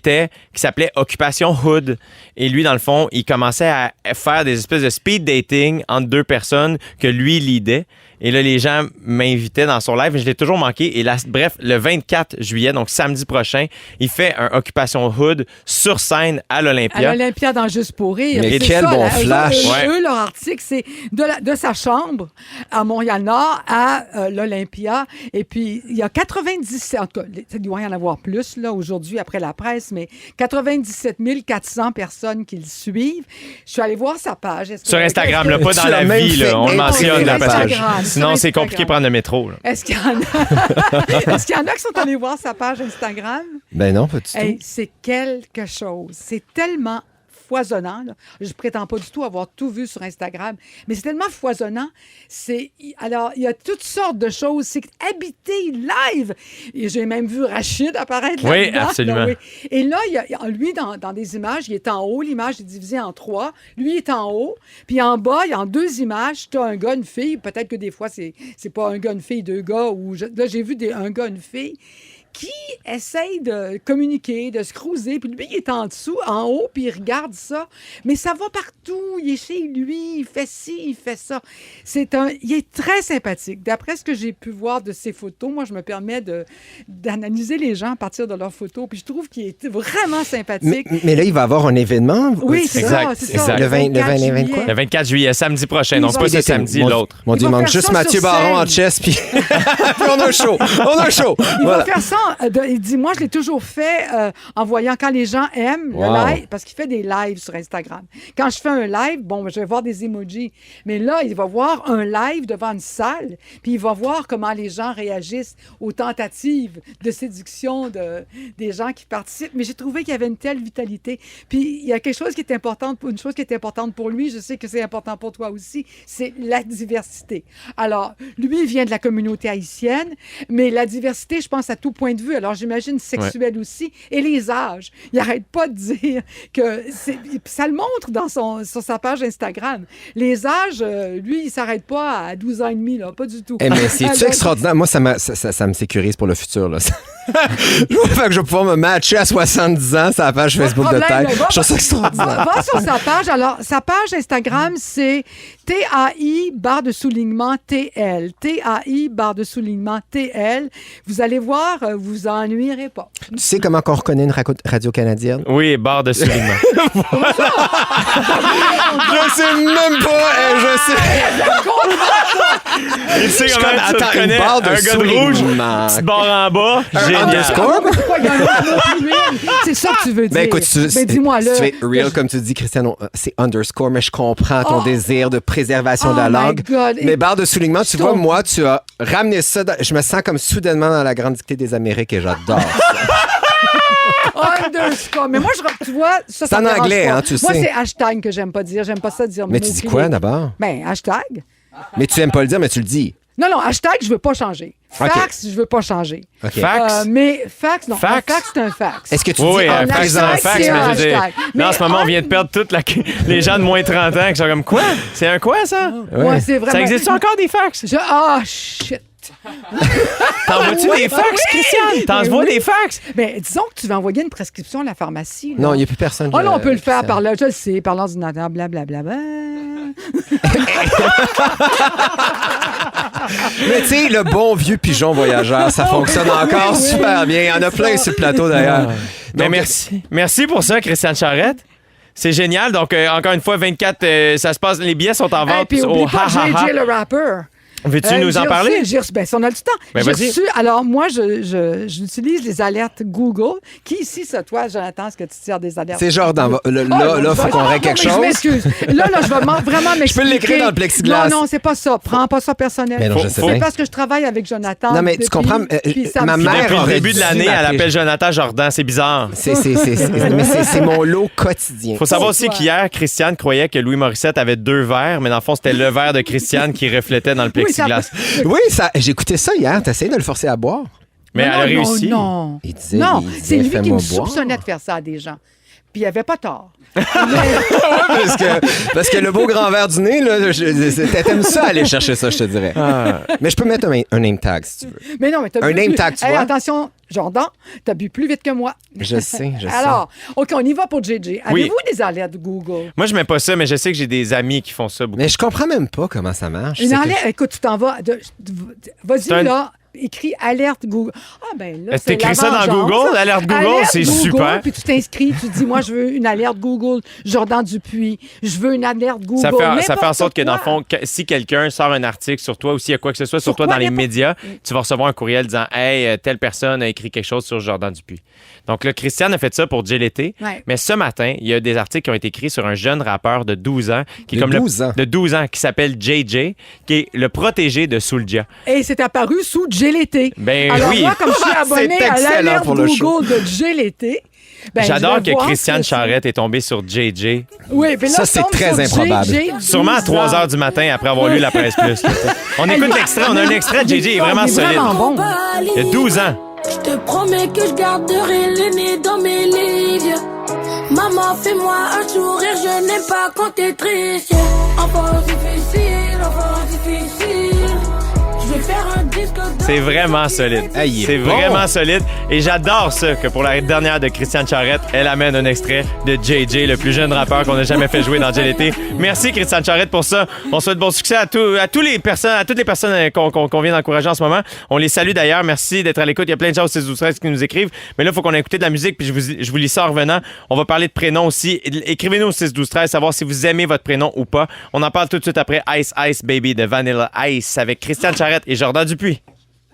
Speaker 1: s'appelait Occupation Hood. Et lui, dans le fond, il commençait à faire des espèces de speed dating entre 2 personnes que lui leadait. Et là, les gens m'invitaient dans son live, mais je l'ai toujours manqué. Et là, bref, le 24 juillet, donc samedi prochain, il fait un Occupation Hood sur scène à l'Olympia.
Speaker 2: À l'Olympia dans Juste pour rire.
Speaker 3: Mais quel bon flash!
Speaker 2: Eux, leur article, c'est de sa chambre à Montréal-Nord à l'Olympia. Et puis, il y a 97... En tout cas, il doit y en avoir plus, là, aujourd'hui, après la presse, mais 97 400 personnes qui le suivent. Je suis allée voir sa page.
Speaker 1: Sur Instagram, là, pas dans la vie, là. On le mentionne, la page. Sinon, c'est compliqué de prendre le métro. Là.
Speaker 2: Est-ce qu'il y en a? Est-ce qu'il y en a qui sont allés voir sa page Instagram?
Speaker 3: Ben non, pas du tout.
Speaker 2: C'est quelque chose. C'est tellement foisonnant. Là. Je ne prétends pas du tout avoir tout vu sur Instagram, mais c'est tellement foisonnant. Alors, il y a toutes sortes de choses. C'est habité live. Et j'ai même vu Rachid apparaître là-dedans.
Speaker 1: Oui, absolument.
Speaker 2: Là, oui. Et là, lui, dans des images, il est en haut. L'image est divisée en 3. Lui est en haut. Puis en bas, il y a en 2 images. Tu as un gars, une fille. Peut-être que des fois, c'est pas un gars, une fille, 2 gars. Là, j'ai vu un gars, une fille qui essaye de communiquer, de se cruiser, puis lui, il est en dessous, en haut, puis il regarde ça. Mais ça va partout. Il est chez lui, il fait ci, il fait ça. Il est très sympathique. D'après ce que j'ai pu voir de ses photos, moi, je me permets d'analyser les gens à partir de leurs photos, puis je trouve qu'il est vraiment sympathique.
Speaker 3: Mais là, il va y avoir un événement.
Speaker 2: Oui, c'est
Speaker 1: Exact,
Speaker 2: ça.
Speaker 1: exact.
Speaker 3: Le 20 quoi?
Speaker 1: Le 24 juillet, samedi prochain. Donc, c'est pas
Speaker 3: Ok,
Speaker 1: ce samedi, l'autre.
Speaker 3: Mon Dieu,
Speaker 2: Il
Speaker 3: il
Speaker 2: va
Speaker 3: manque
Speaker 2: faire
Speaker 3: juste
Speaker 2: ça
Speaker 3: Mathieu
Speaker 2: sur
Speaker 3: Baron en
Speaker 2: scène.
Speaker 3: chess, puis puis on a un show. On a un show.
Speaker 2: Il
Speaker 3: Voilà.
Speaker 2: va faire ça. Il dit, moi, je l'ai toujours fait en voyant quand les gens aiment
Speaker 3: Wow.
Speaker 2: le live, parce qu'il fait des lives sur Instagram. Quand je fais un live, bon, je vais voir des emojis. Mais là, il va voir un live devant une salle, puis il va voir comment les gens réagissent aux tentatives de séduction des gens qui participent. Mais j'ai trouvé qu'il y avait une telle vitalité. Puis il y a quelque chose qui est important, une chose qui est importante pour lui, je sais que c'est important pour toi aussi, c'est la diversité. Alors, lui, il vient de la communauté haïtienne, mais la diversité, je pense, à tout point de vue. Alors, j'imagine sexuelle aussi. Et les âges. Il n'arrête pas de dire que... Ça le montre sur sa page Instagram. Les âges, lui, il ne s'arrête pas à 12 ans et demi, là, pas du tout.
Speaker 3: Eh, mais c'est extraordinaire. Moi, ça me sécurise pour le futur. Là. Fait que je vais pouvoir me matcher à 70 ans sur la page Facebook de Tête. Je trouve ça extraordinaire.
Speaker 2: Va sur sa page. Alors, sa page Instagram, c'est TAI_TL. TAI_TL. Vous allez voir, vous vous ennuierez pas.
Speaker 3: Tu sais comment on reconnaît une radio canadienne?
Speaker 1: Oui, barre de soulignement.
Speaker 3: Je sais même pas. Je sais.
Speaker 1: Il sait
Speaker 3: Je
Speaker 1: comment
Speaker 3: connais-
Speaker 1: tu
Speaker 3: attends,
Speaker 1: reconnais
Speaker 3: une barre de
Speaker 1: un gars de rouge,
Speaker 3: soulignement.
Speaker 1: petite barre en bas. Génial.
Speaker 3: underscore?
Speaker 2: Pourquoi il y en a un autre huile? C'est ça que tu veux dire.
Speaker 3: Ben écoute,
Speaker 2: dis-moi là.
Speaker 3: tu es real, comme tu dis, Christian, c'est underscore, mais je comprends ton désir de préservation de la
Speaker 2: Oh my
Speaker 3: langue.
Speaker 2: God.
Speaker 3: Mais barre de soulignement, tu vois,
Speaker 2: Stop.
Speaker 3: moi, tu as ramené ça. Je me sens comme soudainement dans la grande dictée des Amériques et j'adore ça.
Speaker 2: Underscore. Mais moi, tu vois, ça
Speaker 3: C'est en
Speaker 2: me dérange
Speaker 3: anglais,
Speaker 2: pas.
Speaker 3: hein, tu
Speaker 2: Moi,
Speaker 3: sais.
Speaker 2: c'est hashtag que j'aime pas dire. J'aime pas ça dire
Speaker 3: Mais tu dis quoi d'abord?
Speaker 2: Ben, hashtag.
Speaker 3: Mais tu aimes pas le dire, mais tu le dis.
Speaker 2: Non, hashtag, je veux pas changer. Fax, je veux pas changer.
Speaker 3: OK.
Speaker 1: Fax?
Speaker 2: Mais fax, non.
Speaker 1: Fax?
Speaker 2: Un fax, c'est un fax.
Speaker 3: Est-ce que tu
Speaker 1: Oui,
Speaker 3: dis
Speaker 1: un fax,
Speaker 3: présent?
Speaker 1: c'est un
Speaker 2: hashtag,
Speaker 1: fax,
Speaker 2: c'est
Speaker 1: mais
Speaker 2: un
Speaker 1: je veux dire,
Speaker 2: hashtag.
Speaker 1: là,
Speaker 2: Mais
Speaker 1: en ce moment, on vient de perdre les gens de moins de 30 ans qui sont comme, quoi? C'est un quoi, ça?
Speaker 2: Ouais, c'est vraiment...
Speaker 1: Ça existe encore des fax?
Speaker 2: Shit.
Speaker 1: T'envoies-tu des fax, Christiane? T'envoies des fax?
Speaker 2: Mais disons que tu vas envoyer une prescription à la pharmacie. Là.
Speaker 3: Non, il n'y a plus personne.
Speaker 2: Oh non, on peut le faire par là, je le sais, par l'ordinateur, blablabla.
Speaker 3: Mais tu sais, le bon vieux pigeon voyageur, ça fonctionne encore super bien. Il y en a plein sur le plateau, d'ailleurs.
Speaker 1: Ben,
Speaker 3: Donc,
Speaker 1: merci. Merci pour ça, Christiane Charrette. C'est génial. Donc, encore une fois, 24, ça se passe, les billets sont en
Speaker 2: Et
Speaker 1: vente
Speaker 2: puis, oublie
Speaker 1: au
Speaker 2: pas
Speaker 1: ha ha ha.
Speaker 2: JJ le rappeur.
Speaker 1: Veux-tu nous en
Speaker 2: J'ai
Speaker 1: parler?
Speaker 2: reçu, ben, si on a du temps.
Speaker 1: Ben,
Speaker 2: J'ai
Speaker 1: vas-y.
Speaker 2: reçu, alors, moi, j'utilise les alertes Google. Qui ici, ça, toi, Jonathan, est-ce que tu tires des alertes?
Speaker 3: c'est Jonathan. Là, il faut qu'on règle quelque
Speaker 2: Je
Speaker 3: chose.
Speaker 2: m'excuse. Là, je vais vraiment m'expliquer.
Speaker 3: Je peux l'écrire dans le plexiglas.
Speaker 2: Non, c'est pas ça. Prends pas ça personnel.
Speaker 3: Mais non, je sais
Speaker 2: C'est
Speaker 3: bien.
Speaker 2: parce que je travaille avec Jonathan.
Speaker 3: Non, mais tu comprends,
Speaker 2: puis ça
Speaker 3: ma
Speaker 2: me
Speaker 3: mère
Speaker 2: fait-
Speaker 1: Depuis le
Speaker 3: aurait
Speaker 1: début de
Speaker 3: dû
Speaker 1: l'année, elle
Speaker 3: m'appeler.
Speaker 1: appelle Jonathan Jordan. C'est bizarre.
Speaker 3: Mais c'est mon lot quotidien.
Speaker 1: Faut savoir
Speaker 2: C'est
Speaker 1: aussi
Speaker 2: toi.
Speaker 1: qu'hier, Christiane croyait que Louis Morissette avait 2 verres, mais dans le fond, c'était le verre de Christiane qui reflétait dans le plexiglas.
Speaker 3: Oui, j'ai écouté ça hier. T'as essayé de le forcer à boire?
Speaker 1: Mais elle a réussi.
Speaker 2: Non.
Speaker 3: Il disait,
Speaker 2: Non,
Speaker 3: il disait,
Speaker 2: c'est lui qui
Speaker 3: fais-moi
Speaker 2: me
Speaker 3: boire.
Speaker 2: soupçonnait de faire ça à des gens. Puis il avait pas tort.
Speaker 3: parce que le beau grand verre du nez, là, t'aimes ça aller chercher ça, je te dirais. Mais je peux mettre un name tag si tu veux.
Speaker 2: Mais non, mais t'as
Speaker 3: Un
Speaker 2: bu
Speaker 3: name
Speaker 2: plus.
Speaker 3: tag, tu
Speaker 2: Hey,
Speaker 3: vois.
Speaker 2: Attention, Jordan, t'as bu plus vite que moi.
Speaker 3: Je sais.
Speaker 2: Alors, OK, on y va pour JJ.
Speaker 1: Oui.
Speaker 2: Avez-vous des alertes Google?
Speaker 1: Moi, je mets pas ça, mais je sais que j'ai des amis qui font ça beaucoup.
Speaker 3: Mais je comprends même pas comment ça marche.
Speaker 2: Une
Speaker 3: C'est que-
Speaker 2: alerte, écoute, tu t'en vas. Vas-y,
Speaker 1: C'est un-
Speaker 2: là. Écris alerte Google. Ah, ben là,
Speaker 1: Est-ce que t'écris ça dans
Speaker 2: la vengeance.
Speaker 1: Google? Alerte Google, c'est super.
Speaker 2: Puis tu t'inscris, tu dis, moi, je veux une alerte Google Jordan Dupuis. Je veux une alerte Google.
Speaker 1: Ça fait en
Speaker 2: N'importe
Speaker 1: sorte que, dans le
Speaker 2: quoi.
Speaker 1: fond, si quelqu'un sort un article sur toi ou s'il y a quoi que ce soit sur toi
Speaker 2: quoi,
Speaker 1: dans les
Speaker 2: n'importe-
Speaker 1: médias, tu vas recevoir un courriel disant « Hey, telle personne a écrit quelque chose sur Jordan Dupuis ». Donc là, Christiane a fait ça pour JLT.
Speaker 2: Ouais.
Speaker 1: Mais ce matin, il y a des articles qui ont été écrits sur un jeune rappeur de 12 ans qui est
Speaker 3: De
Speaker 1: comme
Speaker 3: 12 ans.
Speaker 1: de 12 ans qui s'appelle JJ, qui est le protégé de Soulja.
Speaker 2: Et c'est apparu sous JLT.
Speaker 1: Ben
Speaker 2: Alors,
Speaker 1: oui.
Speaker 2: moi, comme je suis abonné
Speaker 3: C'est
Speaker 2: à
Speaker 3: excellent
Speaker 2: l'alerte
Speaker 3: pour le show.
Speaker 2: Google de JLT, ben,
Speaker 1: J'adore
Speaker 2: je vais
Speaker 1: que
Speaker 2: voir
Speaker 1: Christiane
Speaker 2: ce
Speaker 1: Charrette est tombée sur JJ.
Speaker 2: Oui, puis là,
Speaker 3: Ça,
Speaker 2: je
Speaker 3: c'est
Speaker 2: tombe
Speaker 3: très
Speaker 2: sur
Speaker 3: improbable.
Speaker 2: JJ,
Speaker 1: Sûrement à
Speaker 2: 12 ans.
Speaker 1: 3 h du matin après avoir lu la presse plus. là. On écoute l'extrait, on a un extrait de JJ, il est vraiment
Speaker 2: Il est
Speaker 1: solide.
Speaker 2: vraiment bon.
Speaker 1: Il y a 12 ans.
Speaker 4: Je te promets que je garderai le nez dans mes livres. Maman, fais-moi un sourire, je n'aime pas quand t'es triste. Enfant difficile, enfant difficile. Je veux faire un disque d'or.
Speaker 1: C'est vraiment solide.
Speaker 3: Ah, il est
Speaker 1: C'est
Speaker 3: bon.
Speaker 1: vraiment solide. Et j'adore ça que pour la dernière de Christiane Charette, elle amène un extrait de JJ, le plus jeune rappeur qu'on a jamais fait jouer dans JLT. Merci Christiane Charette pour ça. On souhaite bon succès à toutes les personnes qu'on vient d'encourager en ce moment. On les salue d'ailleurs. Merci d'être à l'écoute. Il y a plein de gens au 6-12-13 qui nous écrivent. Mais là, il faut qu'on ait écouté de la musique puis je vous lis ça en revenant. On va parler de prénoms aussi. Écrivez-nous au 6-12-13, savoir si vous aimez votre prénom ou pas. On en parle tout de suite après Ice Ice Baby de Vanilla Ice avec Christiane Charette et Jordan Dupuis.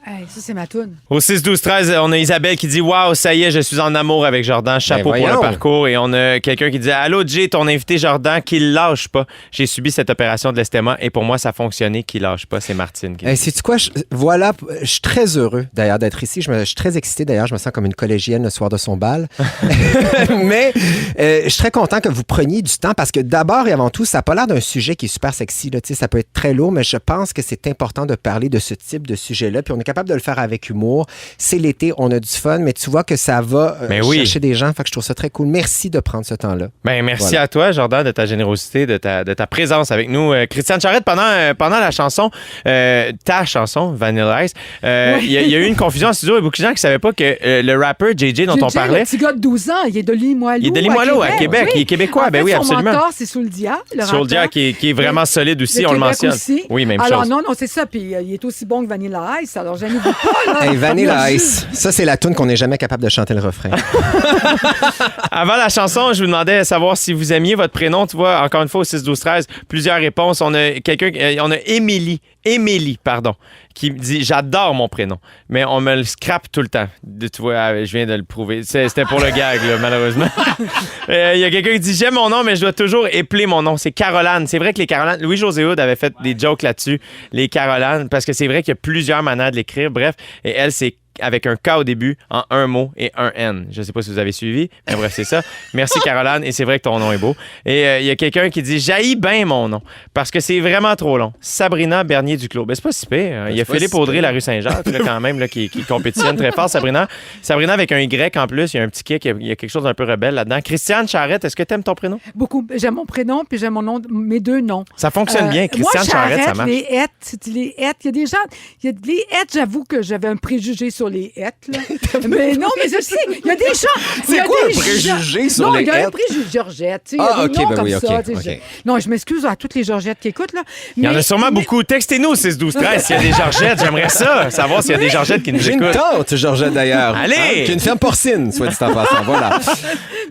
Speaker 2: Hey, ça, c'est ma toune.
Speaker 1: Au 6-12-13, on a Isabelle qui dit « Wow, ça y est, je suis en amour avec Jordan. Chapeau
Speaker 3: Ben
Speaker 1: pour le
Speaker 3: voyons.
Speaker 1: parcours. » Et on a quelqu'un qui dit « Allô, Jay, ton invité Jordan, qu'il lâche pas. J'ai subi cette opération de l'estomac et pour moi, ça a fonctionné. Qu'il lâche pas. » C'est Martine qui dit.
Speaker 3: Sais-tu quoi? Voilà, je suis très heureux d'ailleurs d'être ici. Je suis très excité d'ailleurs. Je me sens comme une collégienne le soir de son bal. Mais je suis très content que vous preniez du temps parce que d'abord et avant tout, ça n'a pas l'air d'un sujet qui est super sexy. Là. Tu sais, ça peut être très lourd, mais je pense que c'est important de parler de ce type de sujet-là. Puis on est capable de le faire avec humour. C'est l'été, on a du fun, mais tu vois que ça va chercher des gens. Fait que je trouve ça très cool. Merci de prendre ce temps-là.
Speaker 1: Ben, merci
Speaker 3: Voilà.
Speaker 1: à toi, Jordan, de ta générosité, de ta présence avec nous. Christiane Charette, pendant la chanson, ta chanson, Vanilla Ice, il y a eu une confusion en studio. Il y a beaucoup de gens qui ne savaient pas que le rappeur JJ dont on parlait.
Speaker 2: Le petit gars de 12 ans, il est de Limoilou.
Speaker 1: Il est de Limoilou, à Québec.
Speaker 2: Oui.
Speaker 1: Il est québécois,
Speaker 2: En
Speaker 1: ben
Speaker 2: fait,
Speaker 1: oui,
Speaker 2: son
Speaker 1: absolument.
Speaker 2: mentor, c'est Souldia, le
Speaker 1: Souldia,
Speaker 2: rappeur.
Speaker 1: qui est vraiment solide aussi,
Speaker 2: Le
Speaker 1: on le
Speaker 2: Québec
Speaker 1: mentionne.
Speaker 2: aussi.
Speaker 1: Oui, même
Speaker 2: alors,
Speaker 1: chose.
Speaker 2: non, c'est ça. Puis il est aussi bon que Vanilla Ice. Alors, je n'ai pas, là.
Speaker 3: Hey, Vanilla
Speaker 2: Il a
Speaker 3: Ice. Ça, c'est la toune qu'on n'est jamais capable de chanter le refrain.
Speaker 1: Avant la chanson, je vous demandais de savoir si vous aimiez votre prénom. Tu vois, encore une fois, au 6-12-13, plusieurs réponses. On a Émilie, qui me dit « J'adore mon prénom, mais on me le scrape tout le temps. » Tu vois, je viens de le prouver. C'était pour le gag, là, malheureusement. Il y a quelqu'un qui dit « J'aime mon nom, mais je dois toujours épeler mon nom. » C'est Caroline. C'est vrai que les Carolanes... Louis-José Hood avait fait des jokes là-dessus, les Carolanes, parce que c'est vrai qu'il y a plusieurs manières de l'écrire. Bref, et elle, c'est avec un K au début, en un mot et un N. Je ne sais pas si vous avez suivi, mais bref, c'est ça. Merci, Caroline, et c'est vrai que ton nom est beau. Et il y a quelqu'un qui dit « J'haïs bien mon nom, parce que c'est vraiment trop long. » Sabrina Bernier-Duclos. Ben, c'est pas si pire. Il y a Philippe Audrey, la rue Saint-Jacques, là, quand même, là, qui compétitionne très fort, Sabrina. Sabrina avec un Y en plus, il y a un petit kick, il y a quelque chose d'un peu rebelle là-dedans. Christiane Charette, est-ce que tu aimes ton prénom?
Speaker 2: Beaucoup. J'aime mon prénom, puis j'aime mon nom, mes deux noms.
Speaker 1: Ça fonctionne bien. Christiane
Speaker 2: moi,
Speaker 1: Charette, ça marche.
Speaker 2: Les hêtes, il y a des gens... les hêtes, j'avoue que j'avais un préjugé sur les hêtes, là. Mais non, mais je sais, il y a des gens...
Speaker 3: C'est quoi un préjugé sur les
Speaker 2: Non, il y a un
Speaker 3: hêtes?
Speaker 2: préjugé Georgette. Tu sais,
Speaker 3: Ah,
Speaker 2: il y a des
Speaker 3: ok,
Speaker 2: noms
Speaker 3: ben
Speaker 2: comme
Speaker 3: oui,
Speaker 2: ça.
Speaker 3: ok,
Speaker 2: Tu sais,
Speaker 3: ok.
Speaker 2: Non, je m'excuse à toutes les Georgettes qui écoutent, là.
Speaker 1: Il y en a sûrement beaucoup. Textez-nous au 6-12-13 s'il y a des Georgettes. J'aimerais ça, savoir s'il y a des Georgettes qui nous
Speaker 3: J'ai une
Speaker 1: écoutent.
Speaker 3: tante, Georgette, d'ailleurs.
Speaker 1: Allez!
Speaker 3: Qui a une ferme porcine, soit dit en passant. Voilà.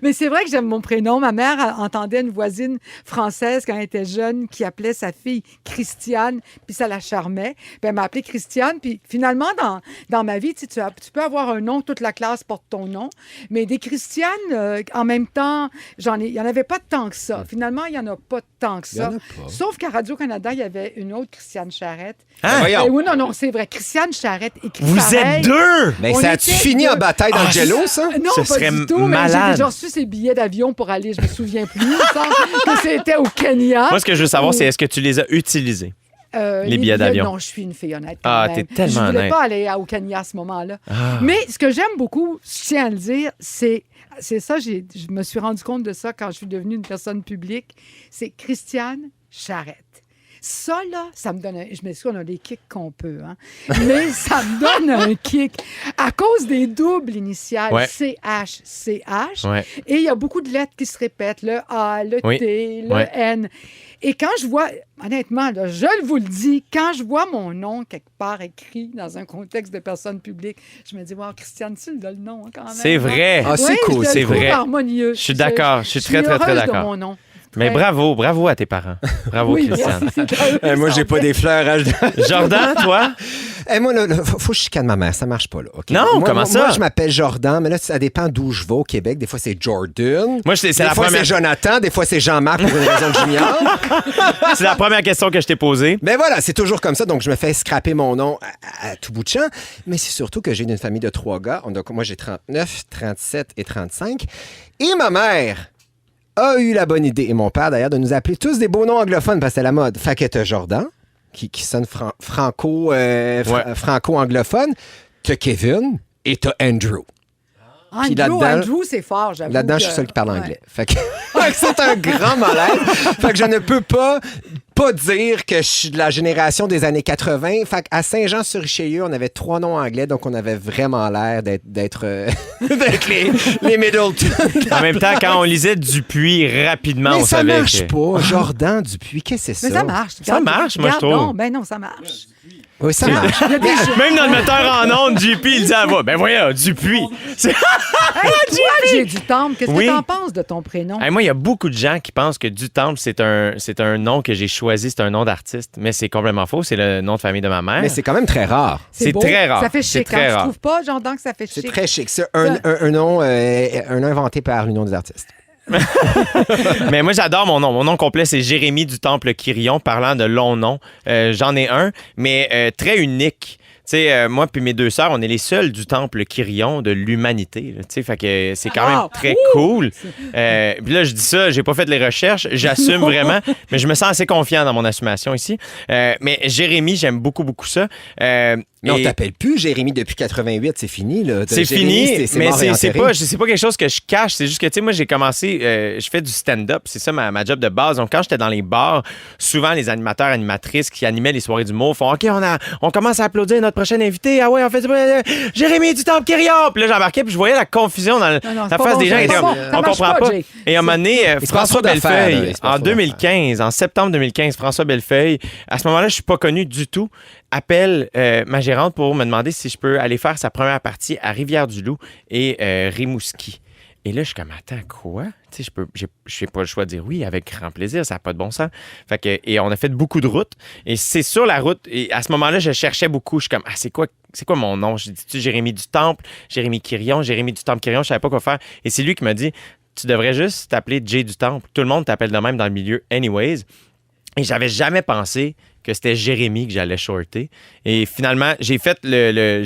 Speaker 2: Mais c'est vrai que j'aime mon prénom. Ma mère entendait une voisine française quand elle était jeune qui appelait sa fille Christiane, puis ça la charmait. Puis elle m'a appelée Christiane. Puis finalement, dans ma vie, tu peux avoir un nom, toute la classe porte ton nom, mais des Christianes, en même temps, il n'y en avait pas tant que ça. Finalement, il n'y en a pas tant que
Speaker 3: Il y en
Speaker 2: ça.
Speaker 3: a pas.
Speaker 2: Sauf qu'à Radio-Canada, il y avait une autre Christiane Charette.
Speaker 1: Hein?
Speaker 3: Voyons.
Speaker 2: Oui, non, c'est vrai. Christiane Charette écrit
Speaker 1: Vous
Speaker 2: pareil.
Speaker 1: êtes deux!
Speaker 3: Mais
Speaker 2: On
Speaker 3: ça a-tu
Speaker 2: était
Speaker 3: fini
Speaker 2: deux.
Speaker 3: en bataille dans le jello, ça?
Speaker 2: Non,
Speaker 1: Ce
Speaker 2: pas
Speaker 1: serait
Speaker 2: du tout, mais
Speaker 1: malade.
Speaker 2: j'ai déjà reçu ses billets d'avion pour aller, je me souviens plus, il me semble que c'était au Kenya.
Speaker 1: Moi, ce que je veux savoir, c'est est-ce que tu les as utilisés? Les billets d'avion.
Speaker 2: Non, je suis une fille honnête.
Speaker 1: Ah,
Speaker 2: quand
Speaker 1: t'es
Speaker 2: même.
Speaker 1: tellement
Speaker 2: Je voulais
Speaker 1: honnête.
Speaker 2: pas aller au Kenya à ce moment-là.
Speaker 1: Ah.
Speaker 2: Mais ce que j'aime beaucoup, je tiens à le dire, c'est ça, je me suis rendu compte de ça quand je suis devenue une personne publique, c'est Christiane Charette. Ça, là, ça me donne je m'excuse, on a les kicks qu'on peut, hein? Mais ça me donne un kick à cause des doubles initiales,
Speaker 1: Ouais.
Speaker 2: CH, CH.
Speaker 1: Ouais.
Speaker 2: Et il y a beaucoup de lettres qui se répètent, le A, le
Speaker 1: Oui.
Speaker 2: T, le
Speaker 1: Ouais.
Speaker 2: N. Et quand je vois, honnêtement, là, je vous le dis, quand je vois mon nom quelque part écrit dans un contexte de personne publique, je me dis, wow, Christiane, tu le nom hein, quand même.
Speaker 1: C'est vrai.
Speaker 3: Ah, c'est
Speaker 2: Oui,
Speaker 3: cool,
Speaker 2: je le
Speaker 1: c'est
Speaker 2: trouve
Speaker 1: vrai.
Speaker 2: harmonieux.
Speaker 1: Je suis d'accord. Je suis très, très, très
Speaker 2: heureuse
Speaker 1: d'accord.
Speaker 2: de mon nom.
Speaker 1: Mais
Speaker 2: Très-
Speaker 1: bravo à tes parents. Bravo,
Speaker 2: Oui,
Speaker 1: Christiane.
Speaker 2: merci.
Speaker 3: Moi, j'ai pas des fleurs à...
Speaker 1: Jordan, toi?
Speaker 3: Moi, là, faut que je chicane ma mère. Ça marche pas, là. OK?
Speaker 1: Non,
Speaker 3: Moi,
Speaker 1: comment ça?
Speaker 3: Moi, je m'appelle Jordan, mais là, ça dépend d'où je vais au Québec. Des fois, c'est Jordan.
Speaker 1: Moi, c'est
Speaker 3: des
Speaker 1: la
Speaker 3: fois,
Speaker 1: première-
Speaker 3: c'est Jonathan. Des fois, c'est Jean-Marc pour une raison que j'ignore.
Speaker 1: C'est la première question que je t'ai posée.
Speaker 3: Mais voilà, c'est toujours comme ça. Donc, je me fais scraper mon nom à tout bout de champ. Mais c'est surtout que j'ai une famille de 3 gars. Moi, j'ai 39, 37 et 35. Et ma mère a eu la bonne idée, et mon père d'ailleurs, de nous appeler tous des beaux noms anglophones parce que c'est la mode. Fait que t'as Jordan, qui sonne franco-anglophone. T'as Kevin et t'as Andrew. Puis là-dedans-
Speaker 2: Andrew, c'est fort, j'avoue.
Speaker 3: Là-dedans, je suis
Speaker 2: que-
Speaker 3: seul qui parle
Speaker 2: ouais.
Speaker 3: anglais. Fait que c'est un grand malaise. Fait que je ne peux pas pas dire que je suis de la génération des années 80. Fait qu'à Saint-Jean-sur-Richelieu, on avait 3 noms anglais, donc on avait vraiment l'air d'être les Middleton.
Speaker 1: En même temps, quand on lisait Dupuis rapidement,
Speaker 3: Mais
Speaker 1: on
Speaker 3: ça
Speaker 1: savait
Speaker 3: marche
Speaker 1: que...
Speaker 3: pas. Jordan Dupuis, qu'est-ce que c'est ça?
Speaker 2: Mais ça marche.
Speaker 1: Ça marche, moi, je trouve.
Speaker 2: Non, ben non, ça marche.
Speaker 3: Oui, ça marche.
Speaker 2: Il y a des gens-
Speaker 1: Même dans le metteur en ondes, JP, il dit à voix. Ben voyons, Dupuis. C'est-
Speaker 2: Hey, toi, j'ai du temple. Qu'est-ce
Speaker 1: Oui.
Speaker 2: que t'en penses de ton prénom?
Speaker 1: Hey, moi, il y a beaucoup de gens qui pensent que Dutemple, c'est un nom que j'ai choisi, c'est un nom d'artiste. Mais c'est complètement faux. C'est le nom de famille de ma mère.
Speaker 3: Mais c'est quand même très rare.
Speaker 1: c'est
Speaker 2: beau.
Speaker 1: très rare.
Speaker 2: Ça fait
Speaker 1: C'est
Speaker 2: chic.
Speaker 1: très
Speaker 2: Hein? Tu
Speaker 1: rare.
Speaker 2: trouves pas, Jordan, que ça fait
Speaker 3: C'est
Speaker 2: chic?
Speaker 3: très chic. C'est un nom inventé par l'Union des artistes.
Speaker 1: Mais moi, j'adore mon nom. Mon nom complet, c'est Jérémy Dutemple Quirion, parlant de long nom. J'en ai un, mais très unique. Tu sais, moi puis mes 2 sœurs, on est les seuls du temple Quirion de l'humanité. Tu sais, fait que c'est quand même très cool. Puis là, je dis ça, j'ai pas fait les recherches, j'assume vraiment, mais je me sens assez confiant dans mon assumation ici. Mais Jérémy, j'aime beaucoup, beaucoup ça.
Speaker 3: Mais on
Speaker 1: Et-
Speaker 3: t'appelle plus Jérémy depuis 88, c'est fini. Là.
Speaker 1: C'est
Speaker 3: Jérémy,
Speaker 1: fini, mais
Speaker 3: mort et
Speaker 1: c'est
Speaker 3: enterré.
Speaker 1: pas quelque chose que je cache. C'est juste que, tu sais, moi, j'ai commencé, je fais du stand-up. C'est ça ma job de base. Donc, quand j'étais dans les bars, souvent, les animateurs, animatrices qui animaient les soirées d'humour font OK, on commence à applaudir notre prochain invité. Ah ouais, on fait Jérémy Dutemple Quirion. Puis là, j'embarquais, puis je voyais la confusion dans
Speaker 2: Non, c'est
Speaker 1: la
Speaker 2: pas
Speaker 1: face
Speaker 2: bon,
Speaker 1: des gens.
Speaker 2: c'est
Speaker 1: Ils étaient
Speaker 2: pas
Speaker 1: comme,
Speaker 2: bon. Ça
Speaker 1: on
Speaker 2: marche
Speaker 1: comprend
Speaker 2: pas,
Speaker 1: pas.
Speaker 2: Jay.
Speaker 1: Et à un moment donné,
Speaker 3: Il se passe
Speaker 1: François
Speaker 3: trop d'affaires, là. Il
Speaker 1: Bellefeuille,
Speaker 3: se passe
Speaker 1: en
Speaker 3: trop d'affaires.
Speaker 1: 2015, en septembre 2015, François Bellefeuille, à ce moment-là, je suis pas connu du tout, appelle ma gérante pour me demander si je peux aller faire sa première partie à Rivière-du-Loup et Rimouski. Et là, je suis comme, attends, quoi? Tu sais, je n'ai pas le choix de dire oui avec grand plaisir, ça n'a pas de bon sens. Fait que, et on a fait beaucoup de routes. Et c'est sur la route, et à ce moment-là, je cherchais beaucoup. Je suis comme, ah, c'est quoi mon nom? Je dis, Jérémy Dutemple, Jérémy Quirion, Jérémy Dutemple Quirion, je savais pas quoi faire. Et c'est lui qui m'a dit, tu devrais juste t'appeler Jay Dutemple. Tout le monde t'appelle de même dans le milieu, anyways. Et j'avais jamais pensé que c'était Jérémy que j'allais shorter. Et finalement, j'ai fait le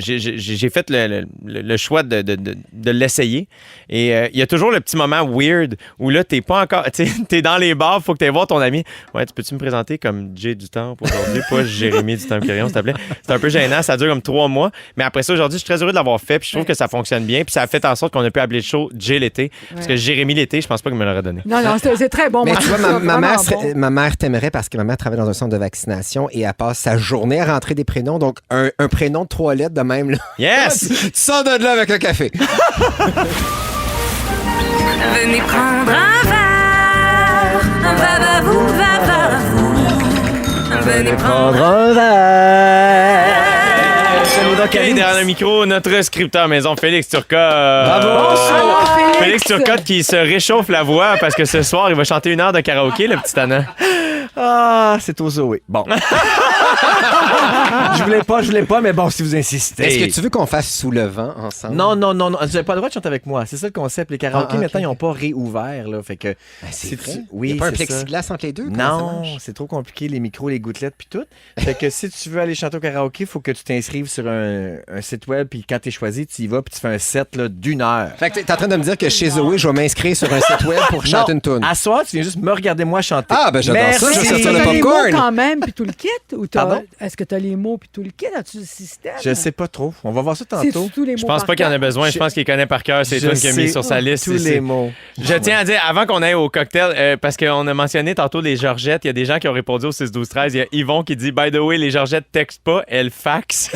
Speaker 1: choix de l'essayer. Et il y a toujours le petit moment weird où là, t'es pas encore... T'es dans les bars, faut que t'ailles voir ton ami. Ouais, peux-tu me présenter comme Jay Dutemple aujourd'hui, pas Jérémy Dutemple Quirion, s'il te plaît? C'est un peu gênant, ça dure comme 3 mois. Mais après ça, aujourd'hui, je suis très heureux de l'avoir fait. Puis je trouve que ça fonctionne bien. Puis ça a fait en sorte qu'on a pu appeler le show Jay l'été. Parce que Jérémy l'été, je pense pas qu'il me l'aurait donné.
Speaker 2: Non, c'est très bon.
Speaker 3: Mais
Speaker 2: moi,
Speaker 3: tu vois,
Speaker 2: je trouve ça vraiment bon.
Speaker 3: ma mère t'aimerait parce que ma mère travaille dans un centre de vaccination et elle passe sa journée à rentrer des prénoms. Donc, un prénom de 3 lettres de même, là.
Speaker 1: Yes!
Speaker 3: Tu sors de là avec le café.
Speaker 5: Venez prendre un verre, venez prendre
Speaker 3: un verre.
Speaker 1: OK, derrière le micro, notre scripteur maison, Félix Turcotte.
Speaker 3: Bravo!
Speaker 2: Bonsoir,
Speaker 1: Félix Turcotte qui se réchauffe la voix parce que ce soir, il va chanter 1 heure de karaoké, le petit Anna.
Speaker 6: Ah, c'est au Zoé. Bon. je voulais pas, mais bon, si vous insistez.
Speaker 3: Est-ce que tu veux qu'on fasse Sous le vent ensemble?
Speaker 6: Non. Vous n'avez pas le droit de chanter avec moi. C'est ça le concept. Les karaokés,
Speaker 3: Ah, ok.
Speaker 6: maintenant, ils n'ont pas réouvert. Là, fait que,
Speaker 3: C'est
Speaker 6: si
Speaker 3: vrai?
Speaker 6: tu- Oui,
Speaker 3: Il n'y a pas un
Speaker 6: c'est ça.
Speaker 3: plexiglas entre les deux? Comment ça
Speaker 6: Non,
Speaker 3: marche?
Speaker 6: c'est trop compliqué, les micros, les gouttelettes, puis tout. Fait que si tu veux aller chanter au karaoké, il faut que tu t'inscrives sur un site web, puis quand tu es choisi, tu y vas, puis tu fais un set là, d'1 heure.
Speaker 3: Fait que t'es en train de me dire que chez Zoé, je vais m'inscrire sur un site web pour chanter une toune.
Speaker 6: À soir, tu viens juste me regarder moi chanter.
Speaker 3: Ah, ben j'adore ça. Je vais
Speaker 6: Merci.
Speaker 3: sortir le
Speaker 2: T'as les
Speaker 3: popcorn.
Speaker 2: mots quand même, puis tout le kit? Ou
Speaker 6: Pardon?
Speaker 2: est-ce que tu as les mots, puis tout le kit? As-tu le système?
Speaker 6: Je sais pas trop. On va voir ça
Speaker 2: C'est
Speaker 6: tantôt.
Speaker 2: tous les mots
Speaker 1: Je pense
Speaker 2: par
Speaker 1: pas qu'il en a
Speaker 2: cœur?
Speaker 1: besoin. Je pense qu'il connaît par cœur ces
Speaker 6: Je
Speaker 1: tunes qu'il a mis
Speaker 6: sais
Speaker 1: sur sa liste.
Speaker 6: tous les mots.
Speaker 1: Je tiens à dire, avant qu'on aille au cocktail, parce qu'on a mentionné tantôt les Georgettes, il y a des gens qui ont répondu au 6-12-13. Il y a Yvon qui dit « By the way, les Georgettes textent pas, elles faxent. »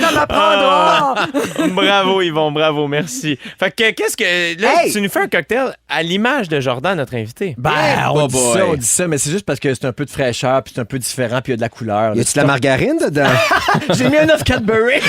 Speaker 2: Ça m'apprendra!
Speaker 1: Bravo Yvon, bravo, merci. Fait que qu'est-ce que... Là,
Speaker 3: Hey!
Speaker 1: tu nous fais un cocktail à l'image de Jordan, notre invité.
Speaker 6: Ben,
Speaker 3: Oh boy.
Speaker 6: on dit ça, mais c'est juste parce que c'est un peu de fraîcheur, puis c'est un peu différent, puis il y a de la couleur.
Speaker 3: Y a-tu de la margarine dedans?
Speaker 6: J'ai mis un œuf Cadbury.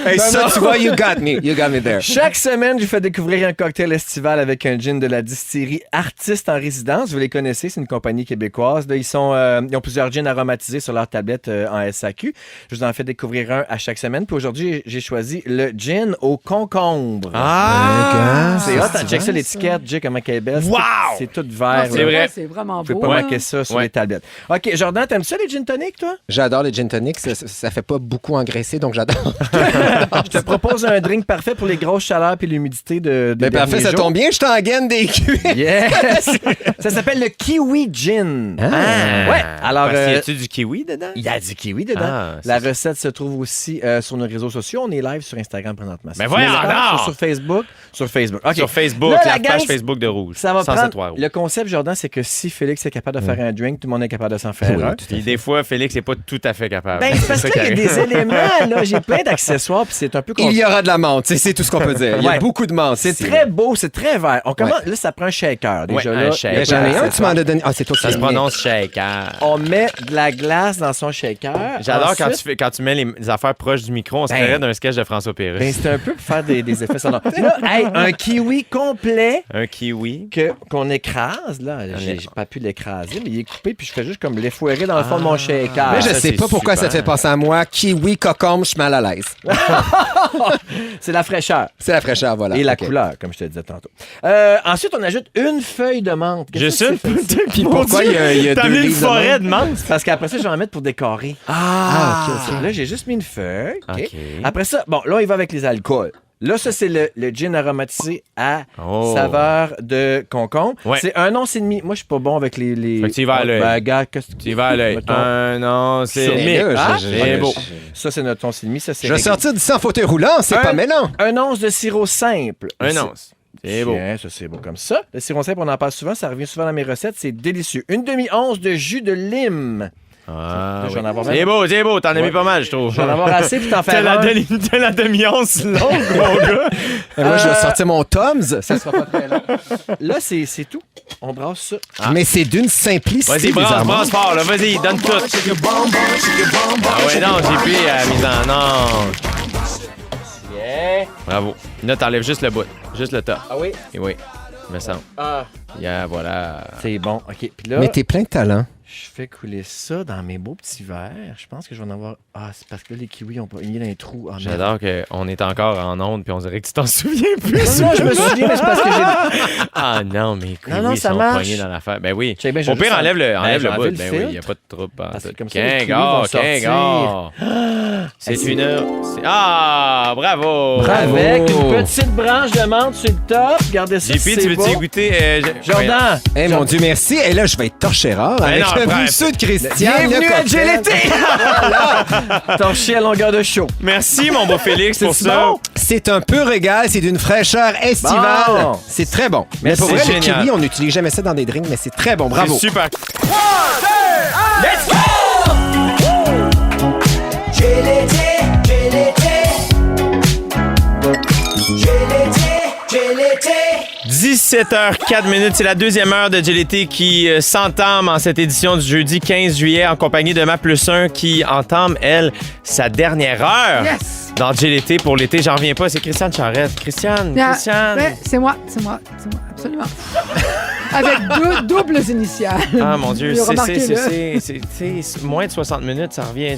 Speaker 3: Hey, ça, tu vois, you got me. You got me there.
Speaker 6: Chaque semaine, je vous fais découvrir un cocktail estival avec un gin de la distillerie Artiste en résidence. Vous les connaissez, c'est une compagnie québécoise. Là, ils ont plusieurs gins aromatisés sur leur tablette en SAQ. Je vous en fais découvrir un à chaque semaine. Puis aujourd'hui, j'ai choisi le gin au concombre.
Speaker 1: Ah!
Speaker 6: C'est hot, hein? Check ça l'étiquette, Jay, comment elle est belle.
Speaker 1: Wow!
Speaker 6: C'est tout vert.
Speaker 1: c'est
Speaker 6: là.
Speaker 1: vrai.
Speaker 2: C'est vraiment
Speaker 6: Vous pouvez
Speaker 2: beau.
Speaker 6: pas
Speaker 2: hein?
Speaker 6: manquer ça sur
Speaker 1: Ouais.
Speaker 6: les tablettes. OK, Jordan, t'aimes ça les gin tonic, toi?
Speaker 3: J'adore les gin tonics. Ça fait pas beaucoup engraisser, donc j'adore.
Speaker 6: Je te propose un drink parfait pour les grosses chaleurs et l'humidité des
Speaker 3: Ben parfait,
Speaker 6: derniers
Speaker 3: ça
Speaker 6: jours.
Speaker 3: tombe bien, je t'en gaine des cuits.
Speaker 6: Yes! Ça s'appelle le Kiwi Gin.
Speaker 1: Ah!
Speaker 6: Ouais. Alors,
Speaker 1: Parce qu'il y a-tu du kiwi dedans?
Speaker 6: il y a du kiwi kiwi dedans.
Speaker 1: Ah,
Speaker 6: La recette se trouve aussi sur nos réseaux sociaux. On est live sur Instagram présentement.
Speaker 1: Mais voyons donc!
Speaker 6: Sur Facebook. Sur Facebook. OK.
Speaker 1: Sur Facebook,
Speaker 6: Là,
Speaker 1: la
Speaker 6: la
Speaker 1: page
Speaker 6: gang,
Speaker 1: Facebook de Rouge.
Speaker 6: Ça va
Speaker 1: 107.3
Speaker 6: prendre...
Speaker 1: Rouge.
Speaker 6: Le concept, Jordan, c'est que si Félix est capable de faire un drink, tout le monde est capable de s'en faire un.
Speaker 1: Puis des fois, Félix n'est pas tout à fait capable.
Speaker 6: Ben, c'est parce
Speaker 1: ça
Speaker 6: qu'il y a
Speaker 1: qui
Speaker 6: des
Speaker 1: arrive.
Speaker 6: éléments, là. J'ai plein d'accessoires, puis c'est un peu...
Speaker 3: Il y aura de la menthe, c'est tout ce qu'on peut dire. Il y a
Speaker 6: Ouais.
Speaker 3: beaucoup de menthe.
Speaker 6: C'est
Speaker 3: ici,
Speaker 6: très
Speaker 3: là.
Speaker 6: beau, c'est très vert. On commence... Là, ça prend un shaker. Déjà,
Speaker 1: Ouais,
Speaker 6: là,
Speaker 1: un shaker.
Speaker 3: Mais j'en ai un, tu m'en as donné. Ah, c'est toi qui
Speaker 1: Ça se
Speaker 3: l'as mis.
Speaker 1: prononce shaker.
Speaker 6: On met de la glace dans son shaker.
Speaker 1: J'adore
Speaker 6: Ensuite,
Speaker 1: quand tu mets les affaires proches du micro. On se
Speaker 6: Ben.
Speaker 1: croirait d'un sketch de François Pérus.
Speaker 6: Ben, c'est un peu pour faire des effets sonores. Là, hey, un kiwi complet
Speaker 1: Un kiwi.
Speaker 6: qu'on écrase. Là, j'ai pas pu l'écraser, mais il est coupé, puis je fais juste comme l'effouérer dans le fond de mon shaker.
Speaker 3: Mais je
Speaker 1: ça,
Speaker 3: sais
Speaker 1: c'est
Speaker 3: pas pourquoi
Speaker 1: super.
Speaker 3: ça te fait penser à moi. Kiwi, cocombe, je suis mal à l'aise.
Speaker 6: C'est la fraîcheur.
Speaker 3: C'est la fraîcheur, voilà.
Speaker 6: Et la
Speaker 3: OK.
Speaker 6: couleur, comme je te disais tantôt. Ensuite, on ajoute une feuille de menthe. Qu'est-ce
Speaker 1: Juste
Speaker 6: que
Speaker 1: une.
Speaker 6: c'est fait?
Speaker 3: Puis pourquoi il y a
Speaker 1: T'as
Speaker 3: deux
Speaker 1: mis une
Speaker 3: livres de
Speaker 1: forêt
Speaker 3: menthe?
Speaker 1: de menthe?
Speaker 6: Parce qu'après ça, je vais en mettre pour décorer.
Speaker 3: Ah, OK.
Speaker 6: Là, j'ai juste mis une feuille. OK.
Speaker 1: OK.
Speaker 6: Après ça, bon, là, il va avec les alcools. Là, ça, c'est le gin aromatisé à
Speaker 1: Oh.
Speaker 6: saveur de concombre.
Speaker 1: Ouais.
Speaker 6: C'est 1 once et demi. Moi, je suis pas bon avec les...
Speaker 1: Fait que tu y vas à l'œil.
Speaker 6: Ben, gars, qu'est-ce que
Speaker 1: Tu y vas à l'œil.
Speaker 6: Mettons.
Speaker 1: Non, c'est
Speaker 3: C'est
Speaker 1: demi.
Speaker 3: là,
Speaker 1: Ah,
Speaker 3: je-
Speaker 1: c'est beau.
Speaker 6: Ça, c'est notre once et demi. Ça, c'est
Speaker 3: Je vais
Speaker 6: réglé.
Speaker 3: sortir d'ici en fauteuil roulant, c'est pas mêlant.
Speaker 6: 1 once de sirop simple.
Speaker 1: Un once. C'est beau.
Speaker 6: Tiens, ça, c'est beau comme ça. Le sirop simple, on en parle souvent. Ça revient souvent dans mes recettes. C'est délicieux. Une demi-once de jus de lime.
Speaker 1: Ah,
Speaker 6: Là, je vais en avoir
Speaker 1: c'est beau, c'est beau. T'en as mis
Speaker 6: Ouais.
Speaker 1: pas mal, je trouve.
Speaker 6: Je vais en avoir assez, puis t'en
Speaker 1: T'as
Speaker 6: faire
Speaker 1: la,
Speaker 6: un.
Speaker 1: t'as la demi-once longue, mon gars.
Speaker 3: Moi, je vais sortir mon Tom's. Ça sera pas très long.
Speaker 6: Là, c'est tout. On brasse ça.
Speaker 3: Mais c'est d'une simplicité.
Speaker 1: Vas-y, brasse
Speaker 3: bizarrement.
Speaker 1: fort, là. Vas-y, donne tout. Ah ouais, non, j'ai pris la mise en... Non. Bravo. Là, t'enlèves juste le bout. Juste le top.
Speaker 6: Ah oui?
Speaker 1: Et oui, il me semble.
Speaker 6: Ah.
Speaker 1: Yeah, voilà.
Speaker 6: C'est bon. OK. Puis là,
Speaker 3: Mais t'es plein de talent.
Speaker 6: je fais couler ça dans mes beaux petits verres. Je pense que je vais en avoir... Ah, c'est parce que là, les kiwis ont pas mis dans les trous. Ah, merde.
Speaker 1: J'adore qu'on est encore en onde puis on dirait que tu t'en souviens plus.
Speaker 6: Non, je me souviens, mais c'est parce que j'ai...
Speaker 1: Ah non, mais
Speaker 6: Non, non,
Speaker 1: oui,
Speaker 6: ça
Speaker 1: sont
Speaker 6: marche.
Speaker 1: pognés dans l'affaire. Ben oui.
Speaker 6: Check bien, je
Speaker 1: Au
Speaker 6: vais
Speaker 1: pire,
Speaker 6: juste
Speaker 1: enlève le
Speaker 6: j'ai
Speaker 1: bout.
Speaker 6: enlevé
Speaker 1: Ben
Speaker 6: le
Speaker 1: oui,
Speaker 6: fil.
Speaker 1: il n'y a pas de trouble.
Speaker 6: Parce que comme ça, les kiwis vont
Speaker 1: Kingor,
Speaker 6: sortir.
Speaker 1: Kingor. C'est une heure. Ah, bravo.
Speaker 3: Bravo.
Speaker 6: Avec une petite branche de menthe sur le top. Regardez ça,
Speaker 1: JP,
Speaker 6: c'est
Speaker 1: tu veux-tu
Speaker 6: beau.
Speaker 1: goûter?
Speaker 6: Jordan!
Speaker 3: Eh mon Dieu, merci. Et là, je vais être torché rare
Speaker 1: Ben
Speaker 3: avec
Speaker 1: non,
Speaker 3: le
Speaker 1: bref.
Speaker 3: bousseux de Christian.
Speaker 6: Bienvenue
Speaker 3: le
Speaker 6: à
Speaker 3: cocktail.
Speaker 6: GLT! Torché à longueur de show.
Speaker 1: Merci, mon beau Félix, pour
Speaker 6: C'est
Speaker 1: ça.
Speaker 6: bon?
Speaker 3: C'est un peu régal, c'est d'une fraîcheur estivale.
Speaker 6: Bon.
Speaker 3: C'est très bon. Mais
Speaker 1: Merci,
Speaker 3: pour vrai,
Speaker 1: c'est
Speaker 3: le
Speaker 1: génial.
Speaker 3: kiwi, on n'utilise jamais ça dans des drinks, mais c'est très bon. Bravo.
Speaker 1: C'est super. « 17h04, c'est la deuxième heure de GLT qui s'entame en cette édition du jeudi 15 juillet en compagnie de Ma Plus 1 qui entame, elle, sa dernière heure
Speaker 2: Yes!
Speaker 1: dans GLT pour l'été. J'en reviens pas, c'est Christiane Charrette. Christiane.
Speaker 2: Ouais, c'est moi, absolument. Avec deux doubles initiales.
Speaker 1: Ah mon Dieu,
Speaker 2: Remarquez-le.
Speaker 1: c'est moins de 60 minutes,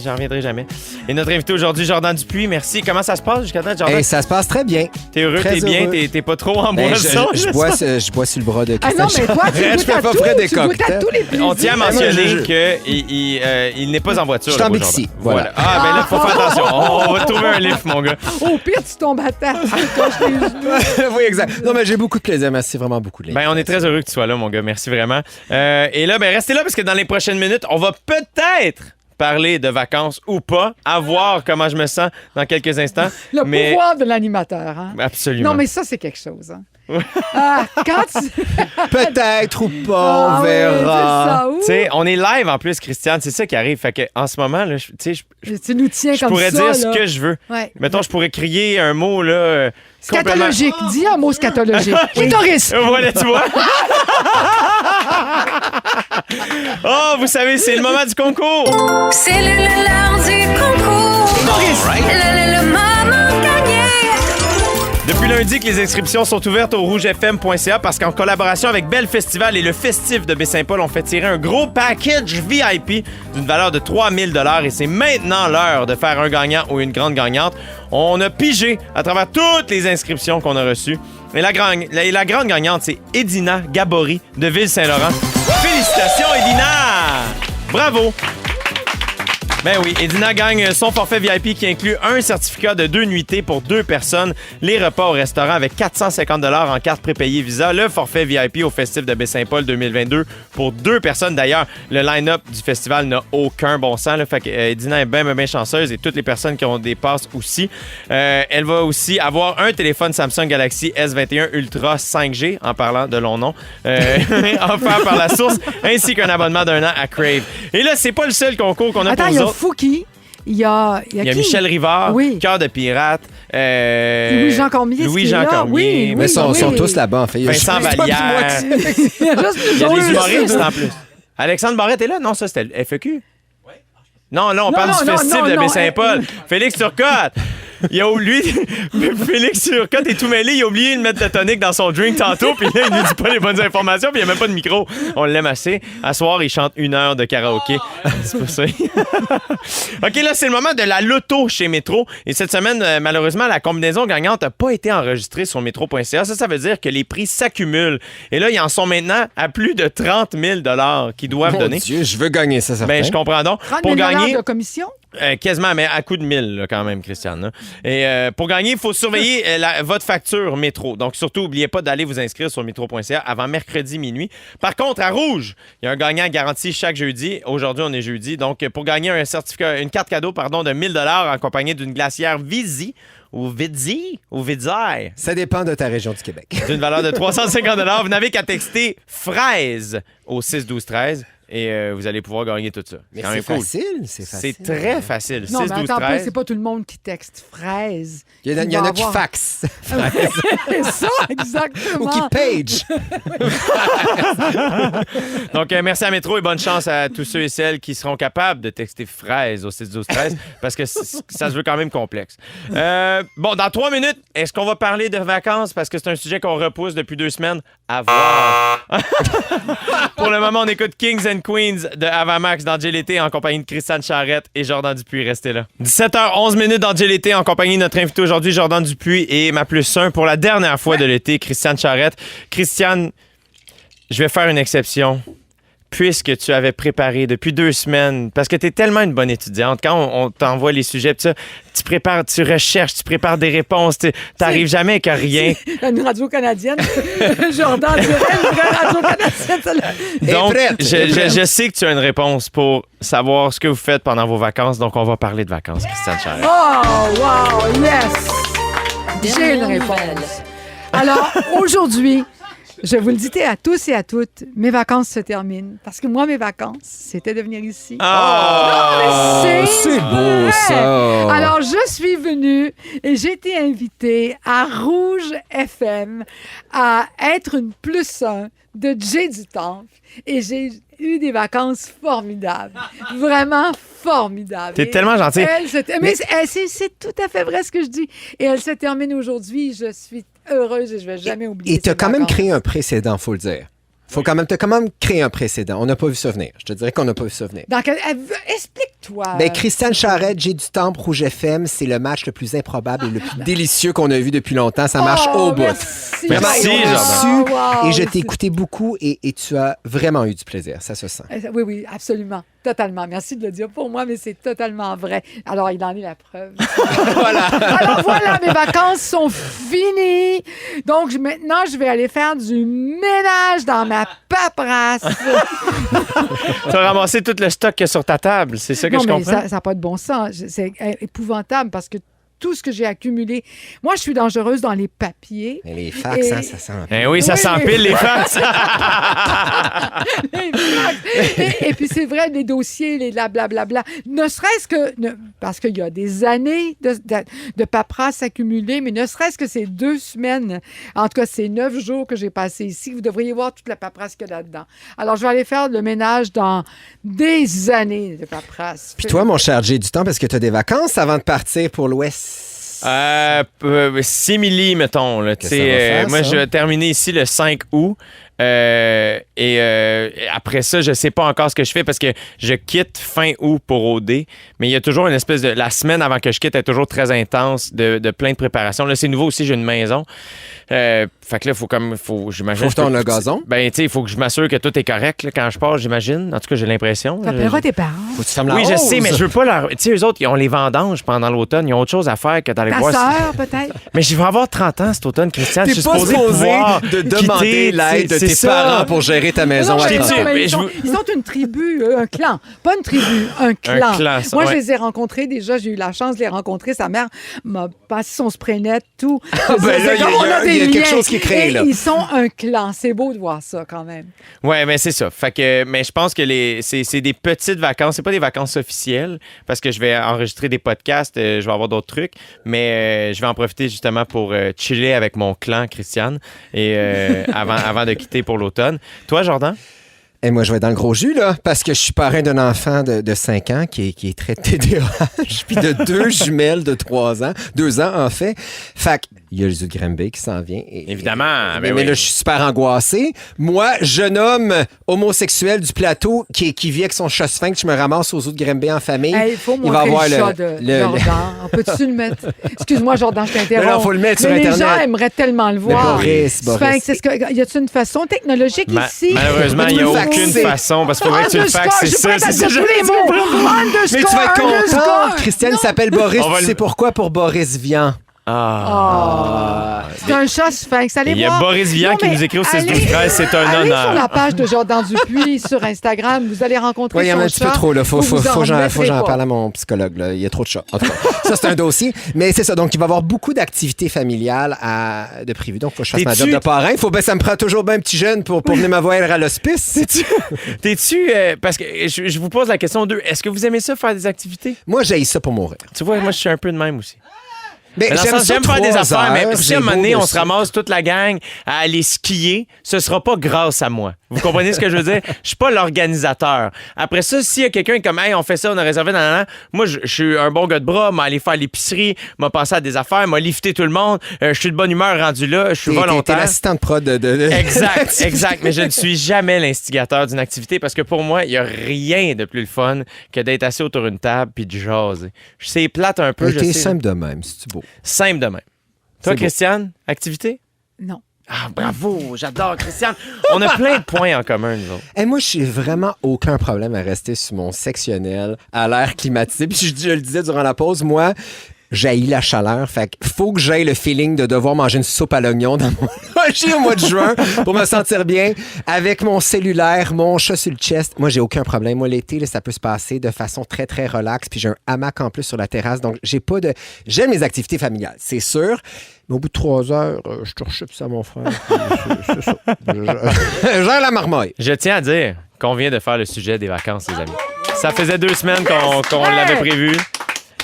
Speaker 1: j'en reviendrai jamais. Et notre invité aujourd'hui, Jordan Dupuis, merci. Comment ça se passe jusqu'à maintenant, Jordan?
Speaker 3: Hey, ça se passe très bien.
Speaker 1: T'es heureux,
Speaker 3: très
Speaker 1: t'es bien,
Speaker 3: heureux.
Speaker 1: t'es pas trop en
Speaker 3: Ben,
Speaker 1: boisson?
Speaker 3: je bois sur le bras de
Speaker 2: Ah
Speaker 3: Christian
Speaker 2: non, mais toi, tu
Speaker 3: Charette.
Speaker 2: goûtes
Speaker 3: Je
Speaker 2: à
Speaker 3: fais pas
Speaker 2: tout.
Speaker 3: près des
Speaker 2: Tu goûtes à
Speaker 3: cocktails.
Speaker 2: tous les plaisirs.
Speaker 1: On tient à
Speaker 3: moi,
Speaker 1: mentionner qu'il n'est pas en voiture.
Speaker 3: Je suis en
Speaker 1: le beau
Speaker 3: Bixi,
Speaker 1: Jordan.
Speaker 3: voilà.
Speaker 1: Ah, ben là, faut faire attention. On va trouver un lift, mon gars.
Speaker 2: Au pire, tu tombes à terre. Tu te caches les genoux.
Speaker 3: Oui, exact. Non, mais j'ai beaucoup de plaisir. Merci vraiment beaucoup. Léa.
Speaker 1: Ben, on est très heureux que tu sois là, mon gars. Merci vraiment. Et là, ben, restez là parce que dans les prochaines minutes, on va peut-être parler de vacances ou pas. À voir comment je me sens dans quelques instants.
Speaker 2: Le
Speaker 1: Mais-
Speaker 2: pouvoir de l'animateur. Hein?
Speaker 1: Absolument.
Speaker 2: Non, mais ça, c'est quelque chose. Hein? Ah, quand tu...
Speaker 3: Peut-être ou pas,
Speaker 2: Ah
Speaker 3: on
Speaker 2: oui,
Speaker 3: verra.
Speaker 2: c'est ça, ouh.
Speaker 1: Tu sais, on est live en plus, Christiane. C'est ça qui arrive. Fait que en ce moment, là, tu sais,
Speaker 2: Tu nous tiens
Speaker 1: je
Speaker 2: comme
Speaker 1: pourrais
Speaker 2: ça.
Speaker 1: dire
Speaker 2: là.
Speaker 1: ce que je veux.
Speaker 2: Ouais.
Speaker 1: Mettons, je pourrais crier un mot, là. complètement-
Speaker 2: Scatologique. Dis un mot scatologique. Clitoris.
Speaker 1: Voilà, tu vois. Oh, vous savez, c'est le moment du concours.
Speaker 5: C'est l'heure du concours. Le moment gagné.
Speaker 1: Depuis lundi que les inscriptions sont ouvertes au rougefm.ca parce qu'en collaboration avec Belle Festival et le Festif de Baie-Saint-Paul, on fait tirer un gros package VIP d'une valeur de 3000 $ et c'est maintenant l'heure de faire un gagnant ou une grande gagnante. On a pigé à travers toutes les inscriptions qu'on a reçues. Et la grande gagnante, c'est Edina Gabory de Ville-Saint-Laurent. Félicitations, Edina! Bravo! Ben oui, Edina gagne son forfait VIP qui inclut un certificat de 2 nuitées pour 2 personnes, les repas au restaurant avec 450 $ en carte prépayée Visa, le forfait VIP au Festif de Baie-Saint-Paul 2022 pour 2 personnes. D'ailleurs, le line-up du festival n'a aucun bon sens. Là, fait que Edina est bien chanceuse et toutes les personnes qui ont des passes aussi. Elle va aussi avoir un téléphone Samsung Galaxy S21 Ultra 5G, en parlant de long nom, offert par la source, ainsi qu'un abonnement d'1 an à Crave. Et là, c'est pas le seul concours qu'on a
Speaker 2: Attends,
Speaker 1: pour
Speaker 2: il y
Speaker 1: vous
Speaker 2: a
Speaker 1: autres.
Speaker 2: Fouki. Il y a
Speaker 1: Il y a
Speaker 2: qui?
Speaker 1: Michel Rivard,
Speaker 2: Oui.
Speaker 1: Cœur de pirate,
Speaker 2: Louis-Jean Cormier. est-ce qu'il est
Speaker 1: Louis-Jean
Speaker 2: là?
Speaker 1: Cormier,
Speaker 2: Oui,
Speaker 3: Mais ils sont
Speaker 2: oui.
Speaker 3: tous là-bas, en fait. Il y a
Speaker 1: Vincent
Speaker 3: juste toi puis moi
Speaker 1: Vallière.
Speaker 3: qui-
Speaker 2: Il y a juste
Speaker 1: Il y a
Speaker 2: nous
Speaker 1: des
Speaker 2: autres.
Speaker 1: humoristes en plus. Alexandre Barrette est là? Non, ça, c'était le FEQ. Non, là, on parle du
Speaker 2: non,
Speaker 1: festif
Speaker 2: non,
Speaker 1: de
Speaker 2: non,
Speaker 1: Baie-Saint-Paul. Félix Turcotte. Il a lui, Félix Turcotte est tout mêlé. Il a oublié de mettre le tonic dans son drink tantôt. Puis là, il nous dit pas les bonnes informations. Puis il n'y a même pas de micro. On l'aime assez. À soir, il chante 1 heure de karaoké. C'est pour ça. OK, là, c'est le moment de la loto chez Métro. Et cette semaine, malheureusement, la combinaison gagnante n'a pas été enregistrée sur métro.ca. Ça veut dire que les prix s'accumulent. Et là, ils en sont maintenant à plus de 30 000 $ qu'ils doivent
Speaker 3: Mon
Speaker 1: donner.
Speaker 3: Dieu, je veux gagner ça, certain.
Speaker 1: Ben, je comprends donc.
Speaker 2: 30 000
Speaker 1: Pour gagner,
Speaker 2: de commission?
Speaker 1: quasiment, mais à coup de 1000 là, quand même, Christiane. Là. Et pour gagner, il faut surveiller votre facture Métro. Donc, surtout, n'oubliez pas d'aller vous inscrire sur métro.ca avant mercredi minuit. Par contre, à Rouge, il y a un gagnant garanti chaque jeudi. Aujourd'hui, on est jeudi. Donc, pour gagner un certificat, une carte cadeau de 1 000 $ accompagnée d'une glacière Visi ou Vidzi ou Vidzai
Speaker 3: Ça dépend de ta région du Québec.
Speaker 1: d'une valeur de 350 $. Vous n'avez qu'à texter fraise au 6-12-13 et vous allez pouvoir gagner tout ça.
Speaker 3: Mais
Speaker 1: quand
Speaker 3: c'est
Speaker 1: même cool.
Speaker 3: facile, c'est facile.
Speaker 1: C'est très facile.
Speaker 2: Non, mais
Speaker 1: 6-12-13.
Speaker 2: attends, un peu, c'est pas tout le monde qui texte fraise.
Speaker 3: Il y en a qui fax.
Speaker 2: C'est ça,
Speaker 3: Ou
Speaker 2: exactement.
Speaker 3: qui page.
Speaker 1: Donc, merci à Métro et bonne chance à tous ceux et celles qui seront capables de texter fraise au 6-12-13 parce que ça se veut quand même complexe. Bon, dans 3 minutes, est-ce qu'on va parler de vacances parce que c'est un sujet qu'on repousse depuis 2 semaines? À voir. Pour le moment, on écoute Kings and Queens de Avamax dans JLT en compagnie de Christiane Charrette et Jordan Dupuis. Restez là. 17h11 dans JLT en compagnie de notre invité aujourd'hui, Jordan Dupuis et ma plus 1 pour la dernière fois de l'été, Christiane Charrette. Christiane, je vais faire une exception. Puisque tu avais préparé depuis 2 semaines, parce que tu es tellement une bonne étudiante, quand on t'envoie les sujets, pis ça, tu prépares, tu recherches, tu prépares des réponses, tu n'arrives jamais avec rien.
Speaker 2: Une radio canadienne. Jordan dirait une vraie radio canadienne. celle-là.
Speaker 1: Donc,
Speaker 3: prête.
Speaker 1: je sais que tu as une réponse pour savoir ce que vous faites pendant vos vacances, donc on va parler de vacances, Christiane Charrette.
Speaker 2: Oh, wow, yes! J'ai une réponse. Alors, aujourd'hui, je vous le dis à tous et à toutes, mes vacances se terminent. Parce que moi, mes vacances, c'était de venir ici.
Speaker 1: Ah!
Speaker 3: C'est beau,
Speaker 2: vrai.
Speaker 3: ça.
Speaker 2: Alors, je suis venue et j'ai été invitée à Rouge FM à être une plus 1 de Jay du Temple. Et j'ai eu des vacances formidables. Vraiment formidables.
Speaker 1: T'es
Speaker 2: Et
Speaker 1: tellement gentille.
Speaker 2: c'est tout à fait vrai ce que je dis. Et elle se termine aujourd'hui. Je suis heureuse et je ne vais jamais oublier
Speaker 3: Et tu as
Speaker 2: ces
Speaker 3: quand même
Speaker 2: vacances.
Speaker 3: créé un précédent, faut le dire. T'as quand même créé un précédent. On n'a pas vu ça venir. Je te dirais qu'on n'a pas vu ça venir.
Speaker 2: Explique-toi.
Speaker 3: Ben, Christiane Charrette, J'ai du Temple, Rouge FM, c'est le match le plus improbable et le plus délicieux qu'on a vu depuis longtemps. Ça marche au bout.
Speaker 2: Merci.
Speaker 1: Merci,
Speaker 3: Vraiment,
Speaker 1: Jordan.
Speaker 3: reçu,
Speaker 2: Wow,
Speaker 3: et je
Speaker 2: c'est-
Speaker 3: t'ai écouté beaucoup et tu as vraiment eu du plaisir. Ça se sent.
Speaker 2: Oui, oui, absolument. Totalement. Merci de le dire pour moi, mais c'est totalement vrai. Alors, il en est la preuve.
Speaker 3: Voilà.
Speaker 2: Alors, voilà, mes vacances sont finies. Donc, maintenant, je vais aller faire du ménage dans ma paperasse.
Speaker 1: Tu as ramassé tout le stock qu'il y a sur ta table, c'est ça que
Speaker 2: Non,
Speaker 1: je
Speaker 2: mais
Speaker 1: comprends?
Speaker 2: ça n'a pas de bon sens. C'est épouvantable parce que tout ce que j'ai accumulé... Moi, je suis dangereuse dans les papiers.
Speaker 3: Mais les fax,
Speaker 2: Et-
Speaker 3: hein, ça sent.
Speaker 1: Eh oui, ça
Speaker 2: Oui,
Speaker 1: s'empile les faces.
Speaker 2: et puis c'est vrai, les dossiers, les blablabla. Ne serait-ce que, parce qu'il y a des années de paperasse accumulée, mais ne serait-ce que ces 2 semaines, en tout cas ces 9 jours que j'ai passés ici, vous devriez voir toute la paperasse qu'il y a là-dedans. Alors, je vais aller faire le ménage dans des années de paperasse.
Speaker 3: Puis toi, mon cher J'ai du temps, parce que tu as des vacances avant de partir pour l'Ouest.
Speaker 1: Simili, mettons. Là,
Speaker 3: Qu'est-ce que ça va faire,
Speaker 1: moi,
Speaker 3: ça?
Speaker 1: je vais terminer ici le 5 août. Après ça, je sais pas encore ce que je fais parce que je quitte fin août pour OD, mais il y a toujours une espèce de... La semaine avant que je quitte est toujours très intense de plein de préparations. Là, c'est nouveau aussi, j'ai une maison. Fait que là, j'imagine...
Speaker 3: Faut que tu le gazon.
Speaker 1: Ben, tu sais, il faut que je m'assure que tout est correct là, quand je pars, j'imagine. En tout cas, j'ai l'impression.
Speaker 2: T'appelleras tes parents.
Speaker 3: Faut que tu fermes la
Speaker 1: Oui, je
Speaker 3: hose.
Speaker 1: sais, mais je veux pas leur... Tu sais, eux autres, ils ont les vendanges pendant l'automne. Ils ont autre chose à faire que d'aller
Speaker 2: Ta
Speaker 1: voir...
Speaker 2: sœur, peut-être.
Speaker 1: Mais je vais avoir 30 ans cet automne, Christiane.
Speaker 3: T'es
Speaker 1: Je suis
Speaker 3: pas
Speaker 1: supposé
Speaker 3: supposé
Speaker 1: pouvoir
Speaker 3: de demander
Speaker 1: quitter,
Speaker 3: l'aide de
Speaker 1: c'est
Speaker 3: tes
Speaker 1: ça.
Speaker 3: parents pour gérer ta maison.
Speaker 2: Non,
Speaker 3: à
Speaker 2: mais
Speaker 3: 30
Speaker 2: non,
Speaker 3: ans.
Speaker 2: mais
Speaker 1: mais
Speaker 2: ils sont une tribu, un clan. Pas une tribu, un clan.
Speaker 1: clan, ça,
Speaker 2: Moi,
Speaker 1: ouais.
Speaker 2: je les ai rencontrés déjà. J'ai eu la chance de les rencontrer. Sa mère m'a passé son spray net, tout.
Speaker 3: ben là, il y a quelque chose qui est créé,
Speaker 2: Et
Speaker 3: là.
Speaker 2: ils sont un clan. C'est beau de voir ça, quand même.
Speaker 1: Ouais, mais c'est ça. Fait que, mais je pense que c'est des petites vacances. C'est pas des vacances officielles parce que je vais enregistrer des podcasts. Je vais avoir d'autres trucs. Mais je vais en profiter justement pour chiller avec mon clan, Christiane, et avant de quitter pour l'automne. Toi, Jordan?
Speaker 3: Et moi, je vais être dans le gros jus, là, parce que je suis parrain d'un enfant de 5 ans qui est très TDAH, puis de 2 jumelles de 3 ans, 2 ans, en fait. Fait qu'il y a le zoo de Granby qui s'en vient.
Speaker 1: Évidemment,
Speaker 3: Mais
Speaker 1: ben oui.
Speaker 3: là, je suis super angoissé. Moi, jeune homme homosexuel du plateau qui vit avec son chat sphinx, je me ramasse au zoo de Granby en famille.
Speaker 2: Il faut
Speaker 3: Il va
Speaker 2: montrer
Speaker 3: avoir
Speaker 2: le chat de Jordan. Peux-tu le mettre? Excuse-moi, Jordan, je t'interromps.
Speaker 3: Non, faut le mettre sur
Speaker 2: Mais
Speaker 3: Internet.
Speaker 2: Les gens aimeraient tellement le voir.
Speaker 3: Boris.
Speaker 2: Sphinx, y a-t-il une façon technologique ici?
Speaker 1: Malheureusement, il n'y a
Speaker 3: Tu peux le
Speaker 1: aucune
Speaker 3: faxer.
Speaker 1: façon parce qu'il faudrait que tu le faxes. C'est ça, c'est ça.
Speaker 2: tous les mots.
Speaker 3: Mais tu vas être content. Christiane
Speaker 2: Non.
Speaker 3: s'appelle Boris.
Speaker 1: On va
Speaker 3: Tu
Speaker 1: le-
Speaker 3: sais pourquoi? Pour Boris Vian.
Speaker 2: C'est un chat sphinx. Allez
Speaker 1: Il y a
Speaker 2: voir.
Speaker 1: Boris Vian
Speaker 2: Non,
Speaker 1: qui
Speaker 2: mais
Speaker 1: nous écrit au 6
Speaker 2: allez-
Speaker 1: 12 13, c'est un
Speaker 2: Allez
Speaker 1: honneur.
Speaker 2: sur la page de Jordan Dupuis sur Instagram. Vous allez rencontrer
Speaker 3: Oui, il y en a
Speaker 2: son
Speaker 3: un petit peu
Speaker 2: chat.
Speaker 3: trop. Là. Faut
Speaker 2: Vous vous en
Speaker 3: que j'en
Speaker 2: remettrez pas.
Speaker 3: parle à mon psychologue. Là. Il y a trop de chats. En tout cas, ça, c'est un dossier. Mais c'est ça. Donc, il va y avoir beaucoup d'activités familiales de prévues. Donc, il faut que je fasse ma job
Speaker 1: T'es-tu-
Speaker 3: de parrain. Ça me prend toujours bien un petit jeune pour venir me voir à l'hospice.
Speaker 1: T'es-tu... parce que je vous pose la question 2. Est-ce que vous aimez ça, faire des activités?
Speaker 3: Moi, j'haïs ça pour mourir.
Speaker 1: Tu vois, moi, je suis un peu de même aussi.
Speaker 3: Mais
Speaker 1: Mais dans le sens, j'aime faire des
Speaker 3: 3
Speaker 1: affaires, mais
Speaker 3: heures,
Speaker 1: si
Speaker 3: j'ai
Speaker 1: à un moment
Speaker 3: beau
Speaker 1: donné, on
Speaker 3: dessus.
Speaker 1: se ramasse toute la gang à aller skier, ce sera pas grâce à moi. Vous comprenez ce que je veux dire? Je suis pas l'organisateur. Après ça, s'il y a quelqu'un comme, hey, on fait ça, on a réservé, moi, je suis un bon gars de bras, m'a aller faire l'épicerie, m'a passé à des affaires, m'a lifté tout le monde, je suis de bonne humeur rendu là, je suis
Speaker 3: T'es
Speaker 1: volontaire.
Speaker 3: l'assistant de prod de...
Speaker 1: Exact. Mais je ne suis jamais l'instigateur d'une activité parce que pour moi, il n'y a rien de plus le fun que d'être assis autour d'une table puis de jaser. C'est plate un peu, je
Speaker 3: T'es
Speaker 1: sais.
Speaker 3: simple de même, c'est beau.
Speaker 1: Simple de même. Toi,
Speaker 3: beau.
Speaker 1: Christiane, activité?
Speaker 2: Non.
Speaker 1: Ah, bravo, j'adore Christiane. On a plein de points en commun, nous autres.
Speaker 3: Et moi, je n'ai vraiment aucun problème à rester sur mon sectionnel à l'air climatisé. Puis je le disais durant la pause, moi, j'haïs la chaleur. Fait qu'il faut que j'aille le feeling de devoir manger une soupe à l'oignon dans mon logis au mois de juin pour me sentir bien avec mon cellulaire, mon chat sur le chest. Moi, j'ai aucun problème. Moi, l'été, là, ça peut se passer de façon très, très relaxe. Puis j'ai un hamac en plus sur la terrasse. Donc, j'aime les activités familiales, c'est sûr. Mais au bout de 3 heures, je te rechipe ça, mon frère. Puis c'est ça. Gère la marmaille.
Speaker 1: Je tiens à dire qu'on vient de faire le sujet des vacances, les amis. Ça faisait 2 semaines qu'on l'avait prévu.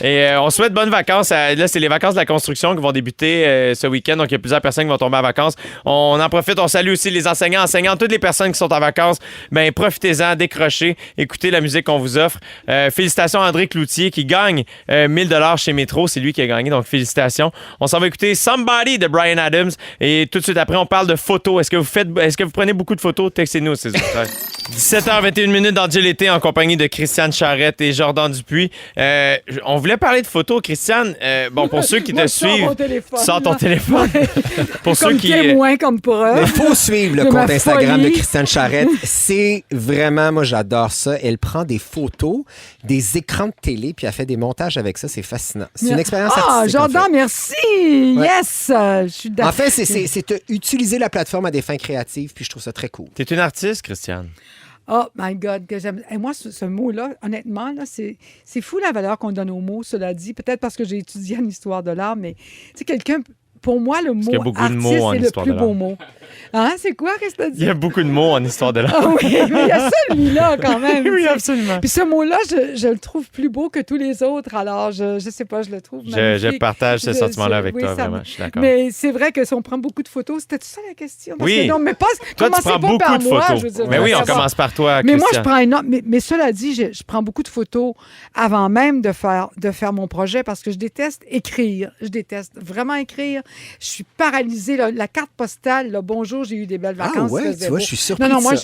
Speaker 1: Et on souhaite bonnes vacances. Là, c'est les vacances de la construction qui vont débuter ce week-end. Donc, il y a plusieurs personnes qui vont tomber en vacances. On en profite. On salue aussi les enseignants, enseignantes, toutes les personnes qui sont en vacances. Ben, profitez-en, décrochez, écoutez la musique qu'on vous offre. Félicitations à André Cloutier qui gagne 1000 $ chez Métro. C'est lui qui a gagné, donc félicitations. On s'en va écouter Somebody de Bryan Adams. Et tout de suite après, on parle de photos. Est-ce que vous prenez beaucoup de photos? Textez-nous, c'est 17h21 dans Dieu l'été en compagnie de Christiane Charrette et Jordan Dupuis. On voulait parler de photos, Christiane. Bon, pour ceux qui
Speaker 2: Moi,
Speaker 1: te
Speaker 2: je sors
Speaker 1: suivent,
Speaker 2: mon téléphone,
Speaker 1: tu sors ton
Speaker 2: là.
Speaker 1: téléphone. Pour ceux
Speaker 2: Comme
Speaker 1: qui
Speaker 2: témoin, comme preuve.
Speaker 3: Il faut suivre le
Speaker 2: De ma
Speaker 3: compte Instagram de
Speaker 2: folie.
Speaker 3: Christiane Charrette. C'est vraiment, moi, j'adore ça. Elle prend des photos, des écrans de télé, puis elle fait des montages avec ça. C'est fascinant. C'est une expérience
Speaker 2: Ah,
Speaker 3: artistique. en
Speaker 2: Jordan,
Speaker 3: fait.
Speaker 2: merci!
Speaker 3: Ouais.
Speaker 2: Yes! Je suis d'accord.
Speaker 3: En fait, c'est utiliser la plateforme à des fins créatives, puis je trouve ça très cool.
Speaker 1: T'es une artiste, Christiane.
Speaker 2: Oh my God, que j'aime. Et moi, ce mot-là, honnêtement, là, c'est fou la valeur qu'on donne au mot, cela dit. Peut-être parce que j'ai étudié en histoire de l'art, mais tu sais, quelqu'un. Pour moi, le mot
Speaker 1: qu'il y a beaucoup de
Speaker 2: artiste,
Speaker 1: mots en
Speaker 2: c'est le
Speaker 1: histoire
Speaker 2: plus
Speaker 1: de
Speaker 2: beau
Speaker 1: l'art.
Speaker 2: mot. Hein? C'est quoi? Qu'est-ce que tu as
Speaker 1: Il
Speaker 2: dit?
Speaker 1: y a beaucoup de mots en histoire de l'art.
Speaker 2: Ah oui, mais il y a celui-là quand même.
Speaker 1: Oui,
Speaker 2: tu sais.
Speaker 1: absolument.
Speaker 2: Puis ce mot-là, je le trouve plus beau que tous les autres. Alors, je sais pas, je le trouve
Speaker 1: Je
Speaker 2: magnifique.
Speaker 1: partage ce sentiment-là avec
Speaker 2: oui,
Speaker 1: toi,
Speaker 2: ça
Speaker 1: vraiment.
Speaker 2: me-
Speaker 1: Je suis d'accord.
Speaker 2: Mais c'est vrai que si on prend beaucoup de photos, c'était ça la question? Parce
Speaker 1: Oui.
Speaker 2: que non, mais pas,
Speaker 1: Toi, tu
Speaker 2: commencez
Speaker 1: prends
Speaker 2: pas
Speaker 1: beaucoup
Speaker 2: par
Speaker 1: de
Speaker 2: moi,
Speaker 1: photos.
Speaker 2: je veux dire,
Speaker 1: Mais oui, on
Speaker 2: ça va.
Speaker 1: commence par toi,
Speaker 2: Mais moi,
Speaker 1: Christiane.
Speaker 2: je prends énorme. Mais cela dit, je prends beaucoup de photos avant même de faire mon projet parce que je déteste écrire. Je déteste vraiment écrire. Je suis paralysée. Là. La carte postale, là, bonjour, j'ai eu des belles vacances.
Speaker 3: Ah ouais,
Speaker 2: c'est
Speaker 3: tu vois,
Speaker 2: beau.
Speaker 3: je suis surpris
Speaker 2: Non,
Speaker 3: de
Speaker 2: moi,
Speaker 3: ça.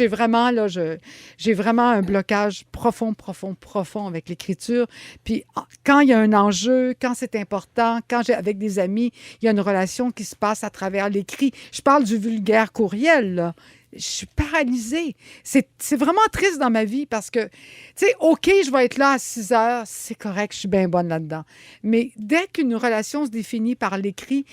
Speaker 2: j'ai vraiment un blocage profond avec l'écriture. Puis quand il y a un enjeu, quand c'est important, quand j'ai avec des amis, il y a une relation qui se passe à travers l'écrit. Je parle du vulgaire courriel, là. Je suis paralysée. C'est vraiment triste dans ma vie parce que, tu sais, OK, je vais être là à 6 heures, c'est correct, je suis bien bonne là-dedans. Mais dès qu'une relation se définit par l'écrit,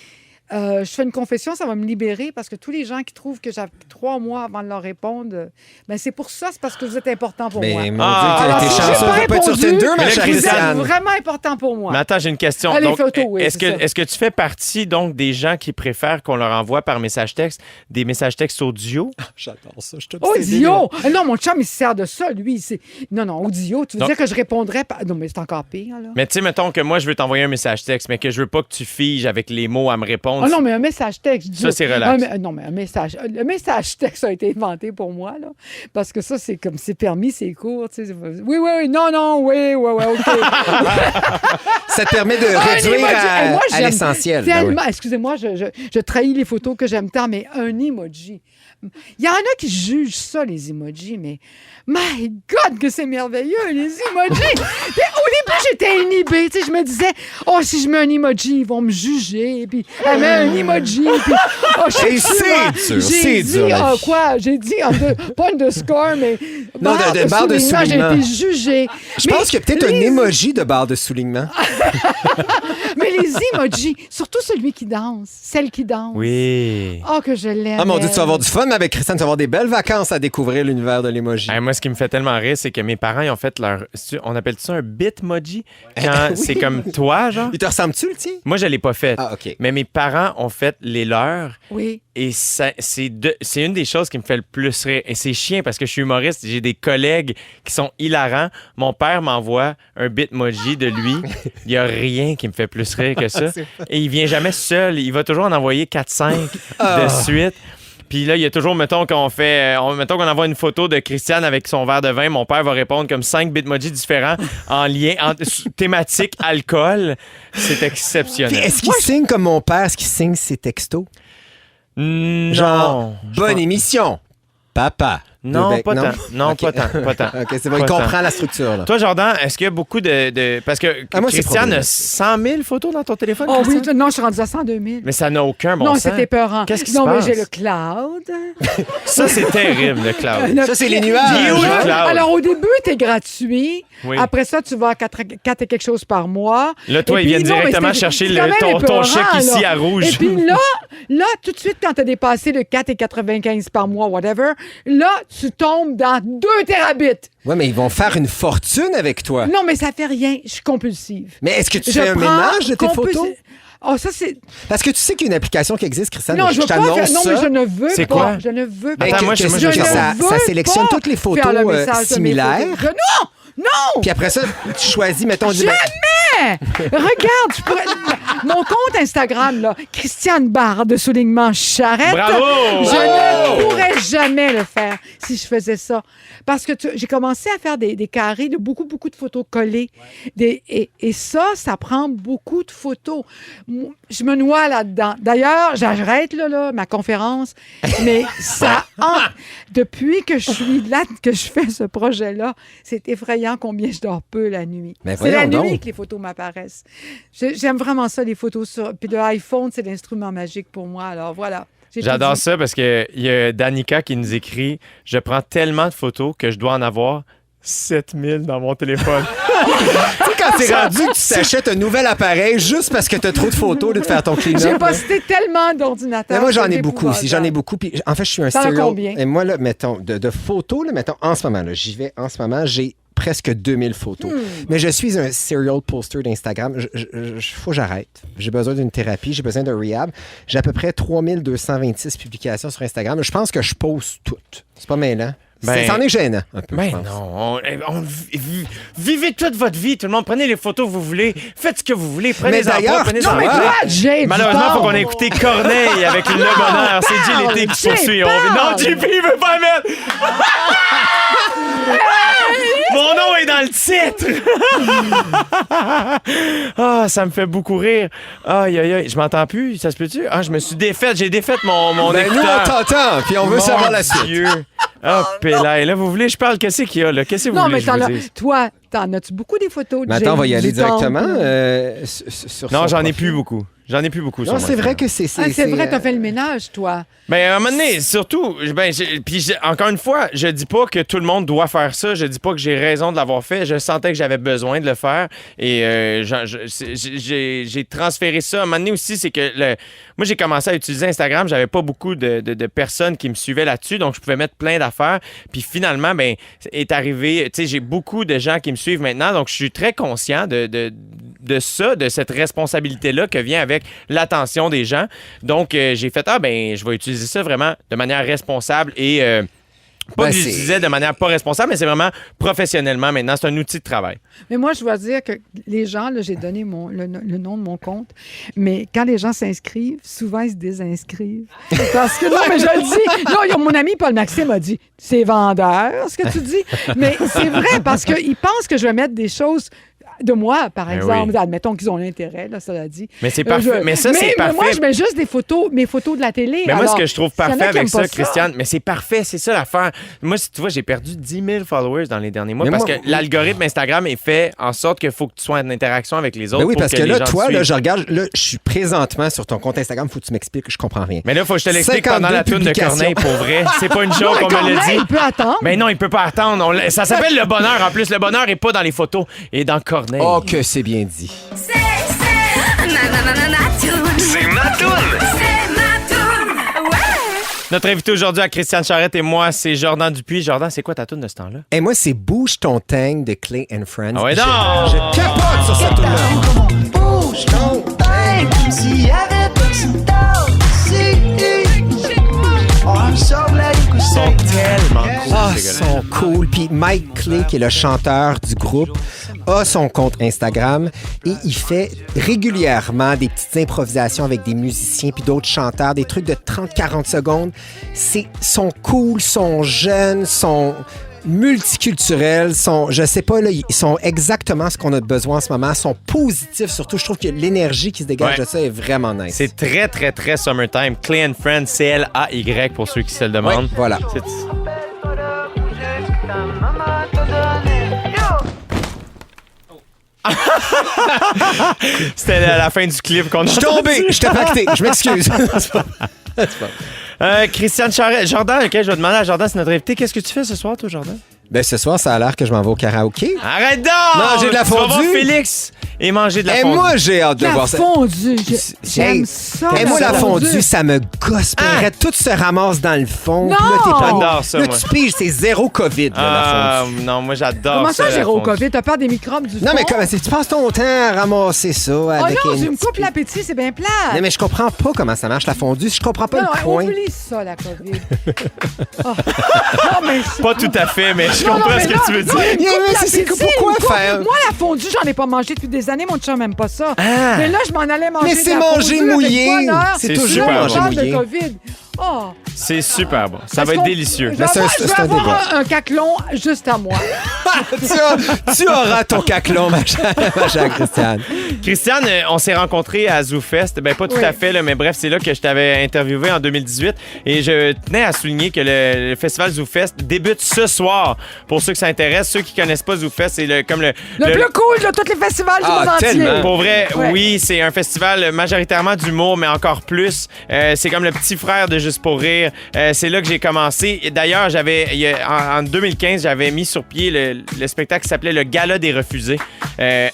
Speaker 2: je fais une confession, ça va me libérer parce que tous les gens qui trouvent que j'ai 3 mois avant de leur répondre, ben c'est pour ça, c'est parce que vous êtes important pour moi.
Speaker 3: Mais mon
Speaker 1: Ah,
Speaker 3: Dieu, t'es
Speaker 2: si j'ai
Speaker 3: chanceux de pas être sur
Speaker 2: répondu,
Speaker 3: Tinder, ma
Speaker 1: mais
Speaker 3: chère
Speaker 1: là,
Speaker 2: vous êtes
Speaker 3: Christiane.
Speaker 2: vraiment important pour moi.
Speaker 1: Mais attends, j'ai une question.
Speaker 2: Ah, les
Speaker 1: Donc,
Speaker 2: photos, oui,
Speaker 1: est-ce
Speaker 2: c'est ça.
Speaker 1: que tu fais partie donc des gens qui préfèrent qu'on leur envoie par message texte des messages textes audio?
Speaker 3: J'adore ça, je te
Speaker 2: Audio! Non, mon chum, il se sert de ça, lui. Non, audio. Tu veux
Speaker 1: Donc-
Speaker 2: dire que je répondrais pas... Non, mais c'est encore pire, là.
Speaker 1: Mais tu sais, mettons que moi, je veux t'envoyer un message texte, mais que je veux pas que tu figes avec les mots à me répondre.
Speaker 2: Ah non, mais un message texte.
Speaker 1: Ça, c'est relax.
Speaker 2: Non, mais un message. Le message texte a été inventé pour moi, là. Parce que ça, c'est comme c'est permis, c'est court. Tu sais, oui, non, oui, OK.
Speaker 3: Ça te permet de
Speaker 2: Un
Speaker 3: réduire
Speaker 2: emoji. Hey, moi,
Speaker 3: à
Speaker 2: j'aime
Speaker 3: l'essentiel. Ben
Speaker 2: Tellement.
Speaker 3: oui.
Speaker 2: Excusez-moi, je trahis les photos que j'aime tant, mais un emoji. Il y en a qui jugent ça, les emojis, mais my God, que c'est merveilleux, les emojis! Au début, j'étais inhibée. Tu sais, je me disais, oh, si je mets un emoji, ils vont me juger. Puis, elle met un emoji. Puis, oh, je sais
Speaker 3: Et
Speaker 2: plus,
Speaker 3: c'est
Speaker 2: moi.
Speaker 3: dur,
Speaker 2: J'ai
Speaker 3: c'est
Speaker 2: dit,
Speaker 3: dur, la vie.
Speaker 2: quoi? J'ai dit, pas underscore, mais
Speaker 3: Non, de barre de soulignement.
Speaker 2: J'ai été jugée.
Speaker 3: Je pense qu'il y a peut-être un emoji de barre de soulignement.
Speaker 2: Mais les emojis, surtout celui qui danse, celle qui danse.
Speaker 1: Oui.
Speaker 2: Oh, que je l'aime.
Speaker 3: Ah mon Dieu, tu vas
Speaker 2: elle.
Speaker 3: avoir du fun, mais avec Christiane, tu vas avoir des belles vacances à découvrir l'univers de l'emoji.
Speaker 1: Hey, moi, ce qui me fait tellement rire, c'est que mes parents, ils ont fait leur... On appelle ça un bitmoji? Quand c'est comme toi, genre?
Speaker 3: Il te ressemble-tu, le tien?
Speaker 1: Moi, je l'ai pas fait.
Speaker 3: Ah, OK.
Speaker 1: Mais mes parents ont fait les leurs.
Speaker 2: Oui.
Speaker 1: Et c'est une des choses qui me fait le plus rire. Et c'est chiant parce que je suis humoriste. J'ai des collègues qui sont hilarants. Mon père m'envoie un bitmoji de lui. Il n'y a rien qui me fait plus rire que ça. Et il vient jamais seul. Il va toujours en envoyer 4-5 de suite. Puis là, il y a toujours, mettons qu'on envoie une photo de Christiane avec son verre de vin, mon père va répondre comme 5 bitmojis différents en lien, thématique alcool. C'est
Speaker 3: Puis
Speaker 1: exceptionnel.
Speaker 3: est-ce qu'il signe comme mon père? Est-ce qu'il signe ses textos? Genre,
Speaker 1: Non.
Speaker 3: bonne émission. Papa.
Speaker 1: Non,
Speaker 3: Deux becs.
Speaker 1: pas tant. Non,
Speaker 3: OK.
Speaker 1: pas tant.
Speaker 3: OK, c'est bon, il
Speaker 1: Pas
Speaker 3: comprend
Speaker 1: tant.
Speaker 3: la structure, là.
Speaker 1: Toi, Jordan, est-ce qu'il y a beaucoup de... Parce que
Speaker 3: Ah, moi, c'est
Speaker 1: Christiane a
Speaker 3: problématique.
Speaker 1: 100 000 photos dans ton téléphone,
Speaker 2: Oh oui,
Speaker 1: Christiane?
Speaker 2: non, je suis rendue à 102 000.
Speaker 1: Mais ça n'a aucun bon
Speaker 2: non,
Speaker 1: sens.
Speaker 2: c'était peurant.
Speaker 1: Qu'est-ce qui se
Speaker 2: Non, mais
Speaker 1: passe?
Speaker 2: j'ai le cloud.
Speaker 1: Ça, c'est terrible, le cloud.
Speaker 3: Ça, c'est les nuages.
Speaker 1: Il est où, le
Speaker 3: hein?
Speaker 1: cloud?
Speaker 2: Alors, au début, t'es gratuit.
Speaker 1: Oui.
Speaker 2: Après ça, tu vas à 4 et quelque chose par mois.
Speaker 1: Là, toi,
Speaker 2: Et
Speaker 1: ils
Speaker 2: puis,
Speaker 1: viennent
Speaker 2: non, mais
Speaker 1: directement
Speaker 2: c'est-
Speaker 1: chercher
Speaker 2: c'est quand même
Speaker 1: ton
Speaker 2: épeurant,
Speaker 1: chèque ici
Speaker 2: là.
Speaker 1: à rouge.
Speaker 2: Et puis là, tout de suite, quand t'as dépassé le 4,95 par mois, whatever, là, tu tombes dans 2 terabits.
Speaker 3: Ouais, mais ils vont faire une fortune avec toi.
Speaker 2: Non, mais ça fait rien. Je suis compulsive.
Speaker 3: Mais est-ce que tu
Speaker 2: Je
Speaker 3: fais un
Speaker 2: prends
Speaker 3: ménage de tes photos?
Speaker 2: Oh, ça, c'est...
Speaker 3: Parce que tu sais qu'il y a une application qui existe, Christiane.
Speaker 2: Non, je veux pas
Speaker 3: t'annonce
Speaker 2: faire... Non,
Speaker 3: ça.
Speaker 2: mais je ne veux
Speaker 1: C'est
Speaker 2: pas.
Speaker 1: quoi?
Speaker 2: Je ne veux
Speaker 3: Ben,
Speaker 2: pas.
Speaker 1: Attends, moi,
Speaker 3: que
Speaker 1: je
Speaker 2: Je ne
Speaker 3: ça
Speaker 2: veux
Speaker 3: sélectionne
Speaker 2: pas
Speaker 3: toutes les photos
Speaker 2: faire le message de mes
Speaker 3: similaires.
Speaker 2: photos. Non!
Speaker 3: Puis après ça, tu choisis, mettons...
Speaker 2: Jamais! Regarde, je pourrais... Mon compte Instagram, là, Christiane Barre de soulignement charrette.
Speaker 1: Bravo!
Speaker 2: Je ne pourrais jamais le faire si je faisais ça. Parce que j'ai commencé à faire des carrés de beaucoup de photos collées. Et ça prend beaucoup de photos. Je me noie là-dedans. D'ailleurs, j'arrête là, ma conférence, mais ça... Depuis que je suis là, que je fais ce projet-là, c'est effrayant combien je dors peu la nuit.
Speaker 3: Mais
Speaker 2: C'est la
Speaker 3: voyons
Speaker 2: nuit
Speaker 3: donc.
Speaker 2: que les photos m'apparaissent. J'aime vraiment ça, les photos sur... Puis l'iPhone, c'est l'instrument magique pour moi. Alors voilà. J'ai tout
Speaker 1: J'adore
Speaker 2: dit.
Speaker 1: ça parce qu'il y a Danica qui nous écrit « Je prends tellement de photos que je dois en avoir 7000 dans mon téléphone. »
Speaker 3: Tu sais, quand t'es rendu que tu t'achètes un nouvel appareil juste parce que t'as trop de photos de te faire ton
Speaker 2: J'ai
Speaker 3: clean-up.
Speaker 2: posté tellement d'ordinateurs.
Speaker 3: Mais moi, j'en ai
Speaker 2: c'est
Speaker 3: beaucoup aussi. J'en ai
Speaker 2: épouvantable.
Speaker 3: beaucoup. Puis, en fait, je suis un
Speaker 2: T'en as
Speaker 3: serial.
Speaker 2: combien?
Speaker 3: Et moi, là, mettons, de photos, là, mettons, en ce moment, là, j'y vais en ce moment, j'ai presque 2000 photos. Mais je suis un serial poster d'Instagram. Faut que j'arrête. J'ai besoin d'une thérapie, j'ai besoin d'un rehab. J'ai à peu près 3226 publications sur Instagram. Je pense que je pose toutes. C'est pas mêlant.
Speaker 1: Ben-
Speaker 3: C'en est gênant, un peu, je
Speaker 1: Ben
Speaker 3: pense.
Speaker 1: non, vivez toute votre vie, tout le monde. Prenez les photos que vous voulez, faites ce que vous voulez, prenez
Speaker 3: Mais
Speaker 1: les emplois,
Speaker 3: d'ailleurs,
Speaker 1: prenez-en
Speaker 3: non, mais
Speaker 1: pas.
Speaker 3: toi,
Speaker 2: Jay,
Speaker 1: Malheureusement, il faut qu'on ait
Speaker 2: écouté.
Speaker 1: écouté Corneille avec Le Bonheur. C'est Jill L'été qui
Speaker 2: Jay,
Speaker 1: poursuit.
Speaker 2: parle.
Speaker 1: Non, JP, il veut pas mettre. Mon nom est dans le titre! Ah, ça me fait beaucoup rire. Aïe, aïe, aïe. Je m'entends plus, ça se peut-tu? Ah, je me suis défaite. J'ai défaite mon
Speaker 3: Ben, nous,
Speaker 1: écouteur.
Speaker 3: on t'entend, puis on veut savoir la suite.
Speaker 1: Dieu. Ah, Pélaï. Là, vous voulez, je parle, qu'est-ce qu'il y a, là? Qu'est-ce que vous
Speaker 2: Non,
Speaker 1: voulez
Speaker 2: mais
Speaker 1: que je vous
Speaker 2: t'en as,
Speaker 1: dise?
Speaker 2: toi, t'en as-tu beaucoup des photos de
Speaker 3: Mais attends, on va y
Speaker 2: James
Speaker 3: aller
Speaker 2: du temple?
Speaker 3: directement sur
Speaker 1: Non,
Speaker 3: son
Speaker 1: j'en ai
Speaker 3: profil.
Speaker 1: plus beaucoup. J'en ai plus beaucoup.
Speaker 3: Non,
Speaker 1: sur
Speaker 3: c'est
Speaker 1: mon
Speaker 3: vrai
Speaker 1: Instagram.
Speaker 3: que c'est...
Speaker 2: Ah, c'est vrai, t'as fait le ménage, toi.
Speaker 1: Ben, à un moment donné, surtout, encore une fois, je dis pas que tout le monde doit faire ça. Je dis pas que j'ai raison de l'avoir fait. Je sentais que j'avais besoin de le faire. Et j'ai transféré ça. À un moment donné aussi, c'est que moi, j'ai commencé à utiliser Instagram. J'avais pas beaucoup de personnes qui me suivaient là-dessus. Donc, je pouvais mettre plein d'affaires. Puis finalement, ben, est arrivé... Tu sais, j'ai beaucoup de gens qui me suivent maintenant. Donc, je suis très conscient de ça, de cette responsabilité-là que vient avec l'attention des gens. Donc, j'ai fait, je vais utiliser ça vraiment de manière responsable et pas
Speaker 3: Ben,
Speaker 1: que j'utilisais de manière pas responsable, mais c'est vraiment professionnellement maintenant. C'est un outil de travail.
Speaker 2: Mais moi, je dois dire que les gens, là, j'ai donné le nom de mon compte, mais quand les gens s'inscrivent, souvent, ils se désinscrivent. Parce que, non, mais je le dis, non, mon ami Paul Maxime a dit, c'est vendeur, ce que tu dis. Mais c'est vrai, parce qu'ils pensent que je vais mettre des choses de moi, par
Speaker 1: Ben
Speaker 2: exemple.
Speaker 1: oui.
Speaker 2: Admettons qu'ils ont l'intérêt, là, ça l'a dit.
Speaker 1: Mais c'est parfait. Mais ça, c'est parfait.
Speaker 2: Mais moi, je mets juste des photos, mes photos de la télé.
Speaker 1: Mais moi,
Speaker 2: Alors,
Speaker 1: ce que je trouve
Speaker 2: s'il y en a
Speaker 1: parfait
Speaker 2: qui
Speaker 1: avec
Speaker 2: aiment
Speaker 1: ça,
Speaker 2: pas
Speaker 1: Christiane, mais c'est parfait, c'est ça l'affaire. Moi, tu vois, j'ai perdu 10 000 followers dans les derniers mois
Speaker 3: Mais
Speaker 1: parce
Speaker 3: moi-
Speaker 1: que l'algorithme Instagram est fait en sorte qu'il faut que tu sois en interaction avec les autres.
Speaker 3: Ben oui,
Speaker 1: pour
Speaker 3: parce que
Speaker 1: les
Speaker 3: là,
Speaker 1: gens te
Speaker 3: toi, là,
Speaker 1: suivent.
Speaker 3: je regarde, là, je suis présentement sur ton compte Instagram, faut que tu m'expliques, je comprends rien.
Speaker 1: Mais là, il faut que je te l'explique pendant
Speaker 3: 52
Speaker 1: la toune de
Speaker 3: publications.
Speaker 1: Corneille, pour vrai. C'est pas une
Speaker 2: Non,
Speaker 1: joke,
Speaker 2: mais
Speaker 1: on me l'a
Speaker 2: Corneille,
Speaker 1: dit.
Speaker 2: il peut attendre.
Speaker 1: Mais non, il peut pas attendre. Ça s'appelle le bonheur en plus. Le bonheur est pas dans les photos, et dans Corneille.
Speaker 3: Oh, que c'est bien dit.
Speaker 5: C'est ma toune.
Speaker 7: C'est ma toune.
Speaker 5: C'est ma toune. Ouais.
Speaker 1: Notre invité aujourd'hui à Christiane Charrette et moi, c'est Jordan Dupuis. Jordan, c'est quoi ta toune de ce temps-là?
Speaker 3: Et moi, c'est Bouge ton tank de Clay and Friends.
Speaker 1: Ah ouais,
Speaker 3: Je-
Speaker 1: donc!
Speaker 3: Je capote sur cette tune-là. Bouge ton tank.
Speaker 1: Ils sont tellement cool,
Speaker 3: Ah,
Speaker 1: ces
Speaker 3: ils
Speaker 1: gars-là.
Speaker 3: sont cool. Puis Mike Clay, qui est le chanteur du groupe, a son compte Instagram et il fait régulièrement des petites improvisations avec des musiciens puis d'autres chanteurs, des trucs de 30-40 secondes. Sont cool, sont jeunes, sont multiculturels, je sais pas, là, ils sont exactement ce qu'on a besoin en ce moment, sont positifs surtout. Je trouve que l'énergie qui se dégage
Speaker 1: Ouais.
Speaker 3: de ça est vraiment nice.
Speaker 1: C'est très, très, très summertime. Clay and Friends, CLAY pour ceux qui se le demandent.
Speaker 3: Ouais, voilà.
Speaker 1: C'est- C'était la fin du clip qu'on a
Speaker 3: Je suis tombé, je t'ai pacté, je m'excuse.
Speaker 1: Christiane Charrette. Jordan, OK, je vais demander à Jordan, c'est notre invité. Qu'est-ce que tu fais ce soir, toi, Jordan?
Speaker 3: Ben, ce soir, ça a l'air que je m'en vais au karaoké.
Speaker 1: Arrête donc!
Speaker 3: Manger de la
Speaker 1: Tu vas voir
Speaker 3: fondue.
Speaker 1: Félix et manger de la
Speaker 3: Et
Speaker 1: fondue.
Speaker 3: moi, j'ai hâte de
Speaker 2: La
Speaker 3: voir ça.
Speaker 2: fondue, j'aime
Speaker 3: Hey,
Speaker 2: ça.
Speaker 3: Et moi, la fondue, ça me gosse. Puis arrête, tout se ramasse dans le fond.
Speaker 2: Non!
Speaker 3: Puis là, t'es pas-
Speaker 1: J'adore ça,
Speaker 3: Là,
Speaker 1: moi.
Speaker 3: tu piges, c'est zéro COVID, là, la
Speaker 1: Ah,
Speaker 3: fondue.
Speaker 1: non, moi, j'adore
Speaker 2: Comment ça,
Speaker 1: la
Speaker 2: Géraud
Speaker 1: fondue.
Speaker 2: COVID? T'as peur des microbes du
Speaker 3: Non, mais
Speaker 2: fond?
Speaker 3: comment c'est? Tu passes ton temps à ramasser ça
Speaker 2: Oh
Speaker 3: avec
Speaker 2: non,
Speaker 3: une
Speaker 2: tu me
Speaker 3: petite-
Speaker 2: coupes l'appétit, c'est bien plat.
Speaker 3: Non, mais je comprends pas comment ça marche, la fondue. Je comprends pas
Speaker 2: Non,
Speaker 3: le point.
Speaker 2: oublie ça, la COVID. Oh. Non, mais c'est-
Speaker 1: Pas tout à fait, mais je
Speaker 2: Non, non,
Speaker 1: comprends
Speaker 2: mais
Speaker 1: ce que
Speaker 2: là,
Speaker 1: tu veux
Speaker 2: non,
Speaker 1: dire.
Speaker 2: il me coupe
Speaker 3: mais c'est
Speaker 2: l'appétit,
Speaker 3: pourquoi
Speaker 2: il me coupe.
Speaker 3: faire?
Speaker 2: Moi, la fondue, j'en ai pas mangé depuis des années. Mon chum n'aime pas ça.
Speaker 1: Ah.
Speaker 2: Mais là, je m'en allais manger
Speaker 3: Mais
Speaker 2: de
Speaker 3: c'est
Speaker 2: la
Speaker 3: manger
Speaker 2: fondue
Speaker 3: mouillé.
Speaker 2: avec bonheur.
Speaker 3: C'est
Speaker 1: C'est
Speaker 3: toujours
Speaker 1: super
Speaker 2: On
Speaker 1: bon.
Speaker 2: parle
Speaker 3: manger
Speaker 2: de
Speaker 3: mouillé.
Speaker 2: COVID. Oh.
Speaker 1: C'est super bon. Ça
Speaker 2: Est-ce
Speaker 1: va être
Speaker 2: qu'on-
Speaker 1: délicieux.
Speaker 2: Je vais
Speaker 3: Mais c'est un-
Speaker 2: avoir, je vais
Speaker 3: c'est un
Speaker 2: avoir
Speaker 3: débat.
Speaker 2: un caclon juste à moi.
Speaker 3: Tu auras ton caclon, ma chère Christiane.
Speaker 1: Christiane, on s'est rencontrés à ZooFest. Ben, pas tout
Speaker 2: Oui.
Speaker 1: à fait, là, mais bref, c'est là que je t'avais interviewé en 2018. Et je tenais à souligner que le festival ZooFest débute ce soir. Pour ceux qui s'intéressent, ceux qui connaissent pas ZooFest, c'est
Speaker 2: Le plus cool de tous les festivals du
Speaker 3: Ah,
Speaker 2: monde
Speaker 3: tellement.
Speaker 2: entier.
Speaker 1: Pour vrai,
Speaker 2: Ouais.
Speaker 1: oui, c'est un festival majoritairement d'humour, mais encore plus. C'est comme le petit frère de Juste pour rire. C'est là que j'ai commencé. Et d'ailleurs, en 2015, j'avais mis sur pied le spectacle qui s'appelait Le Gala des refusés,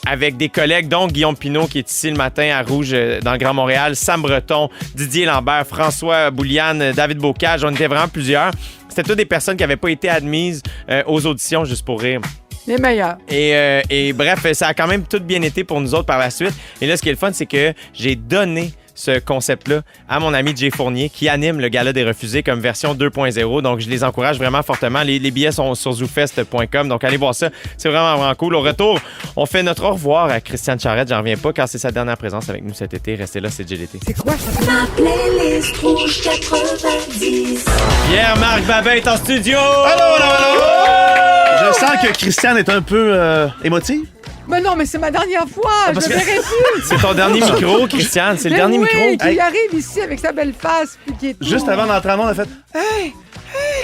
Speaker 1: avec des collègues, dont Guillaume Pinault, qui est ici le matin à Rouge, dans le Grand Montréal, Sam Breton, Didier Lambert, François Bouliane, David Bocage. On était vraiment plusieurs. C'était toutes des personnes qui n'avaient pas été admises aux auditions Juste pour rire.
Speaker 2: Les meilleurs.
Speaker 1: Et bref, ça a quand même tout bien été pour nous autres par la suite. Et là, ce qui est le fun, c'est que j'ai donné ce concept-là à mon ami Jay Fournier qui anime le Gala des refusés comme version 2.0. Donc, je les encourage vraiment fortement. Les billets sont sur zoofest.com. Donc, allez voir ça. C'est vraiment, vraiment cool. Au retour, on fait notre au revoir à Christiane Charrette. J'en reviens pas car c'est sa dernière présence avec nous cet été. Restez là, c'est JLT.
Speaker 2: C'est quoi ça?
Speaker 4: Ma playlist rouge 90.
Speaker 1: Pierre-Marc Babin est en studio! Allô, allô, allô!
Speaker 7: Je sens que Christiane est un peu émotive.
Speaker 2: Mais non, mais c'est ma dernière fois. Je
Speaker 7: parce
Speaker 2: le
Speaker 7: que-
Speaker 2: verrai plus.
Speaker 1: C'est ton dernier micro, Christiane. C'est le
Speaker 2: Mais
Speaker 1: dernier
Speaker 2: oui,
Speaker 1: micro.
Speaker 2: qui arrive ici avec sa belle face. Puis qui est
Speaker 7: Juste
Speaker 2: tout-
Speaker 7: avant d'entrer en monde, elle a fait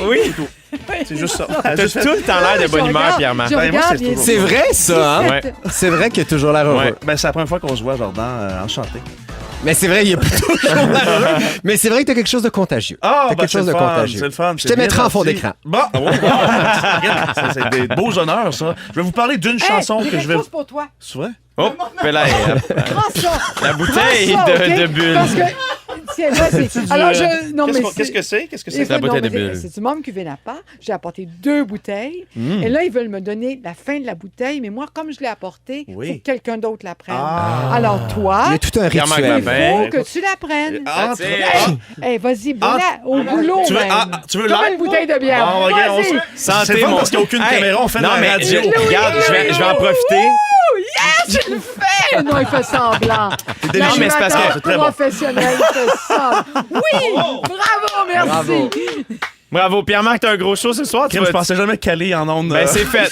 Speaker 1: Oui.
Speaker 7: c'est juste ça.
Speaker 1: T'as tout le temps l'air de bonne humeur, Pierre-Marc.
Speaker 2: Je
Speaker 7: Ben, moi,
Speaker 2: regarde,
Speaker 7: c'est
Speaker 2: il est
Speaker 7: toujours-
Speaker 3: C'est vrai, ça, hein?
Speaker 1: Ouais.
Speaker 3: C'est vrai qu'il y a toujours l'air heureux.
Speaker 1: Ouais.
Speaker 7: Ben, c'est la première fois qu'on se voit, Jordan. Enchanté.
Speaker 3: Mais c'est vrai, il y a toujours l'air heureux. Mais c'est vrai que t'as quelque chose de contagieux.
Speaker 7: Ah,
Speaker 3: T'as quelque chose de contagieux.
Speaker 7: C'est le fun.
Speaker 3: Je te mettrai en fond d'écran.
Speaker 7: Bon, c'est des beaux honneurs, ça. Je vais vous parler d'une chanson
Speaker 2: Hey,
Speaker 7: que
Speaker 2: j'ai
Speaker 7: je vais.
Speaker 2: quelque chose pour toi.
Speaker 7: C'est vrai?
Speaker 1: Oh, ben là,
Speaker 2: Prends ça.
Speaker 1: la bouteille
Speaker 2: Prends ça, OK?
Speaker 1: de bulles.
Speaker 2: Parce que, tiens, là, c'est... Alors, non, mais
Speaker 7: Qu'est-ce que c'est? Qu'est-ce que c'est?
Speaker 2: Écoute,
Speaker 1: la bouteille
Speaker 2: non,
Speaker 1: de
Speaker 2: mais
Speaker 1: bulles.
Speaker 2: c'est du membre cuvée n'a pas. J'ai apporté 2 bouteilles. Et là, ils veulent me donner la fin de la bouteille. Mais moi, comme je l'ai apportée, il
Speaker 7: Oui.
Speaker 2: faut que quelqu'un d'autre la prenne.
Speaker 7: Ah.
Speaker 2: Alors, toi,
Speaker 3: Il y a tout un
Speaker 1: Pierre-Marc
Speaker 3: rituel.
Speaker 2: il
Speaker 1: Babin.
Speaker 2: faut que tu la prennes.
Speaker 7: Entre-
Speaker 2: Hey, vas-y, voilà, au boulot,
Speaker 7: Tu veux,
Speaker 2: même.
Speaker 7: tu veux
Speaker 2: Comme
Speaker 7: live?
Speaker 2: une bouteille de bière.
Speaker 7: Bon, regarde, on
Speaker 2: Vas-y.
Speaker 7: se-
Speaker 1: Santé,
Speaker 7: C'est pas
Speaker 1: mon-
Speaker 7: parce qu'il n'y a aucune
Speaker 1: Hey,
Speaker 7: caméra, on fait de
Speaker 1: non,
Speaker 7: la
Speaker 1: mais
Speaker 7: radio.
Speaker 1: regarde, je vais en profiter.
Speaker 2: Yes, je le fais! Non, il fait semblant.
Speaker 1: Non, mais c'est parce que-
Speaker 7: c'est très bon.
Speaker 2: professionnel, il fait ça. Oui! Bravo, merci.
Speaker 3: Bravo.
Speaker 1: Bravo, Pierre-Marc, t'as un gros show ce soir. Tu
Speaker 7: Crime, je
Speaker 1: vas-
Speaker 7: pensais jamais caler en ondes.
Speaker 1: Ben, c'est fait.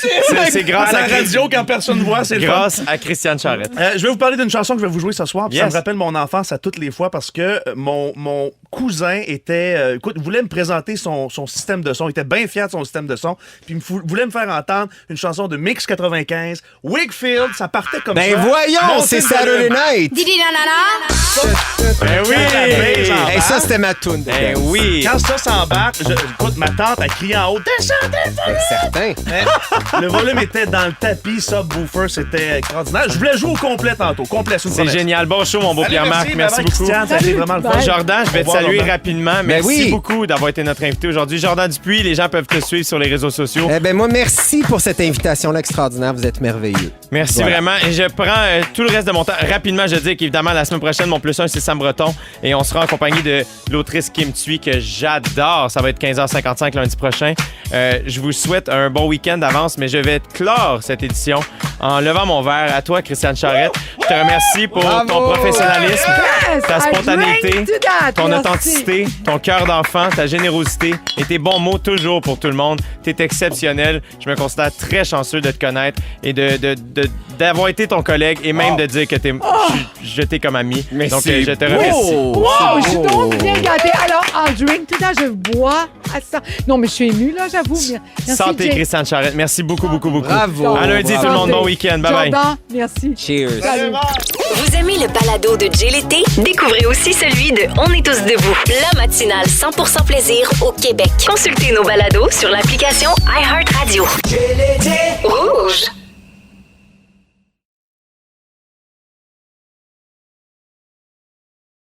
Speaker 1: C'est grâce
Speaker 7: à
Speaker 1: à
Speaker 7: la radio quand personne ne voit, c'est le fun.
Speaker 1: Grâce à Christiane Charrette.
Speaker 7: Je vais vous parler d'une chanson que je vais vous jouer ce soir. Puis Ça
Speaker 1: Yes.
Speaker 7: me rappelle mon enfance à toutes les fois parce que mon cousin était, voulait me présenter son système de son. Il était bien fier de son système de son. Puis voulait me faire entendre une chanson de Mix 95. Wakefield, ça partait comme
Speaker 3: Ben
Speaker 7: ça.
Speaker 3: voyons,
Speaker 7: Montez
Speaker 3: c'est
Speaker 7: le
Speaker 3: Saturday
Speaker 7: volume.
Speaker 3: Night.
Speaker 5: Didi nanana.
Speaker 1: Ben oui!
Speaker 3: Et ça, c'était ma toune. de
Speaker 1: Ben
Speaker 3: dance.
Speaker 1: oui!
Speaker 7: Quand ça s'embarque, écoute, ma tante a crié en haut « Descendez le volume!
Speaker 3: Certain.
Speaker 7: Le volume était dans le tapis, subwoofer, c'était extraordinaire. Je voulais jouer au complet tantôt. Complet, c'est une
Speaker 1: C'est
Speaker 7: promesse.
Speaker 1: génial. Bon show, mon beau
Speaker 7: Allez,
Speaker 1: Pierre-Marc. Merci
Speaker 7: bye-bye,
Speaker 1: beaucoup.
Speaker 7: Christiane, ça a été vraiment le fun.
Speaker 2: Bye.
Speaker 1: Jordan, je vais te
Speaker 7: Au revoir,
Speaker 1: saluer
Speaker 7: Jordan.
Speaker 1: rapidement. Merci
Speaker 3: oui.
Speaker 1: beaucoup d'avoir été notre invité aujourd'hui. Jordan Dupuis, les gens peuvent te suivre sur les réseaux sociaux.
Speaker 3: Eh ben moi, merci pour cette invitation-là extraordinaire. Vous êtes merveilleux.
Speaker 1: Merci
Speaker 3: Voilà.
Speaker 1: vraiment. Et je prends tout le reste de mon temps. Rapidement, je dis qu'évidemment, la semaine prochaine, mon +1, c'est Sam Breton. Et on sera en compagnie de l'autrice Kim Thuy, que j'adore. Ça va être 15h55 lundi prochain. Je vous souhaite un bon week-end d'avance, mais je vais clore cette édition en levant mon verre à toi, Christiane Charrette. Je te remercie pour
Speaker 3: Bravo!
Speaker 1: ton professionnalisme,
Speaker 2: Yes,
Speaker 1: ta
Speaker 2: I
Speaker 1: spontanéité,
Speaker 2: drink to that.
Speaker 1: ton
Speaker 2: Merci.
Speaker 1: authenticité, ton cœur d'enfant, ta générosité et tes bons mots toujours pour tout le monde. T'es exceptionnel. Je me considère très chanceux de te connaître et d'avoir été ton collègue et même de dire que je t'ai comme ami.
Speaker 3: Mais
Speaker 1: Donc,
Speaker 3: c'est
Speaker 1: je te
Speaker 3: beau.
Speaker 1: remercie.
Speaker 2: Wow, je suis donc bien gâtée. Alors, en drink tout ça, je bois à ça. Non, mais je suis émue, là, j'avoue. Merci,
Speaker 1: Santé,
Speaker 2: Jay.
Speaker 1: Christiane Charrette. Merci beaucoup, beaucoup, beaucoup.
Speaker 3: Bravo.
Speaker 1: À lundi, tout le monde. Bon week-end. Bye bye.
Speaker 2: Jordan, merci.
Speaker 3: Cheers.
Speaker 2: Salut.
Speaker 8: Vous aimez le balado de Jay l'été? Découvrez aussi celui de On est tous debout, la matinale 100% plaisir au Québec. Consultez nos balados sur l'application iHeartRadio. Rouge.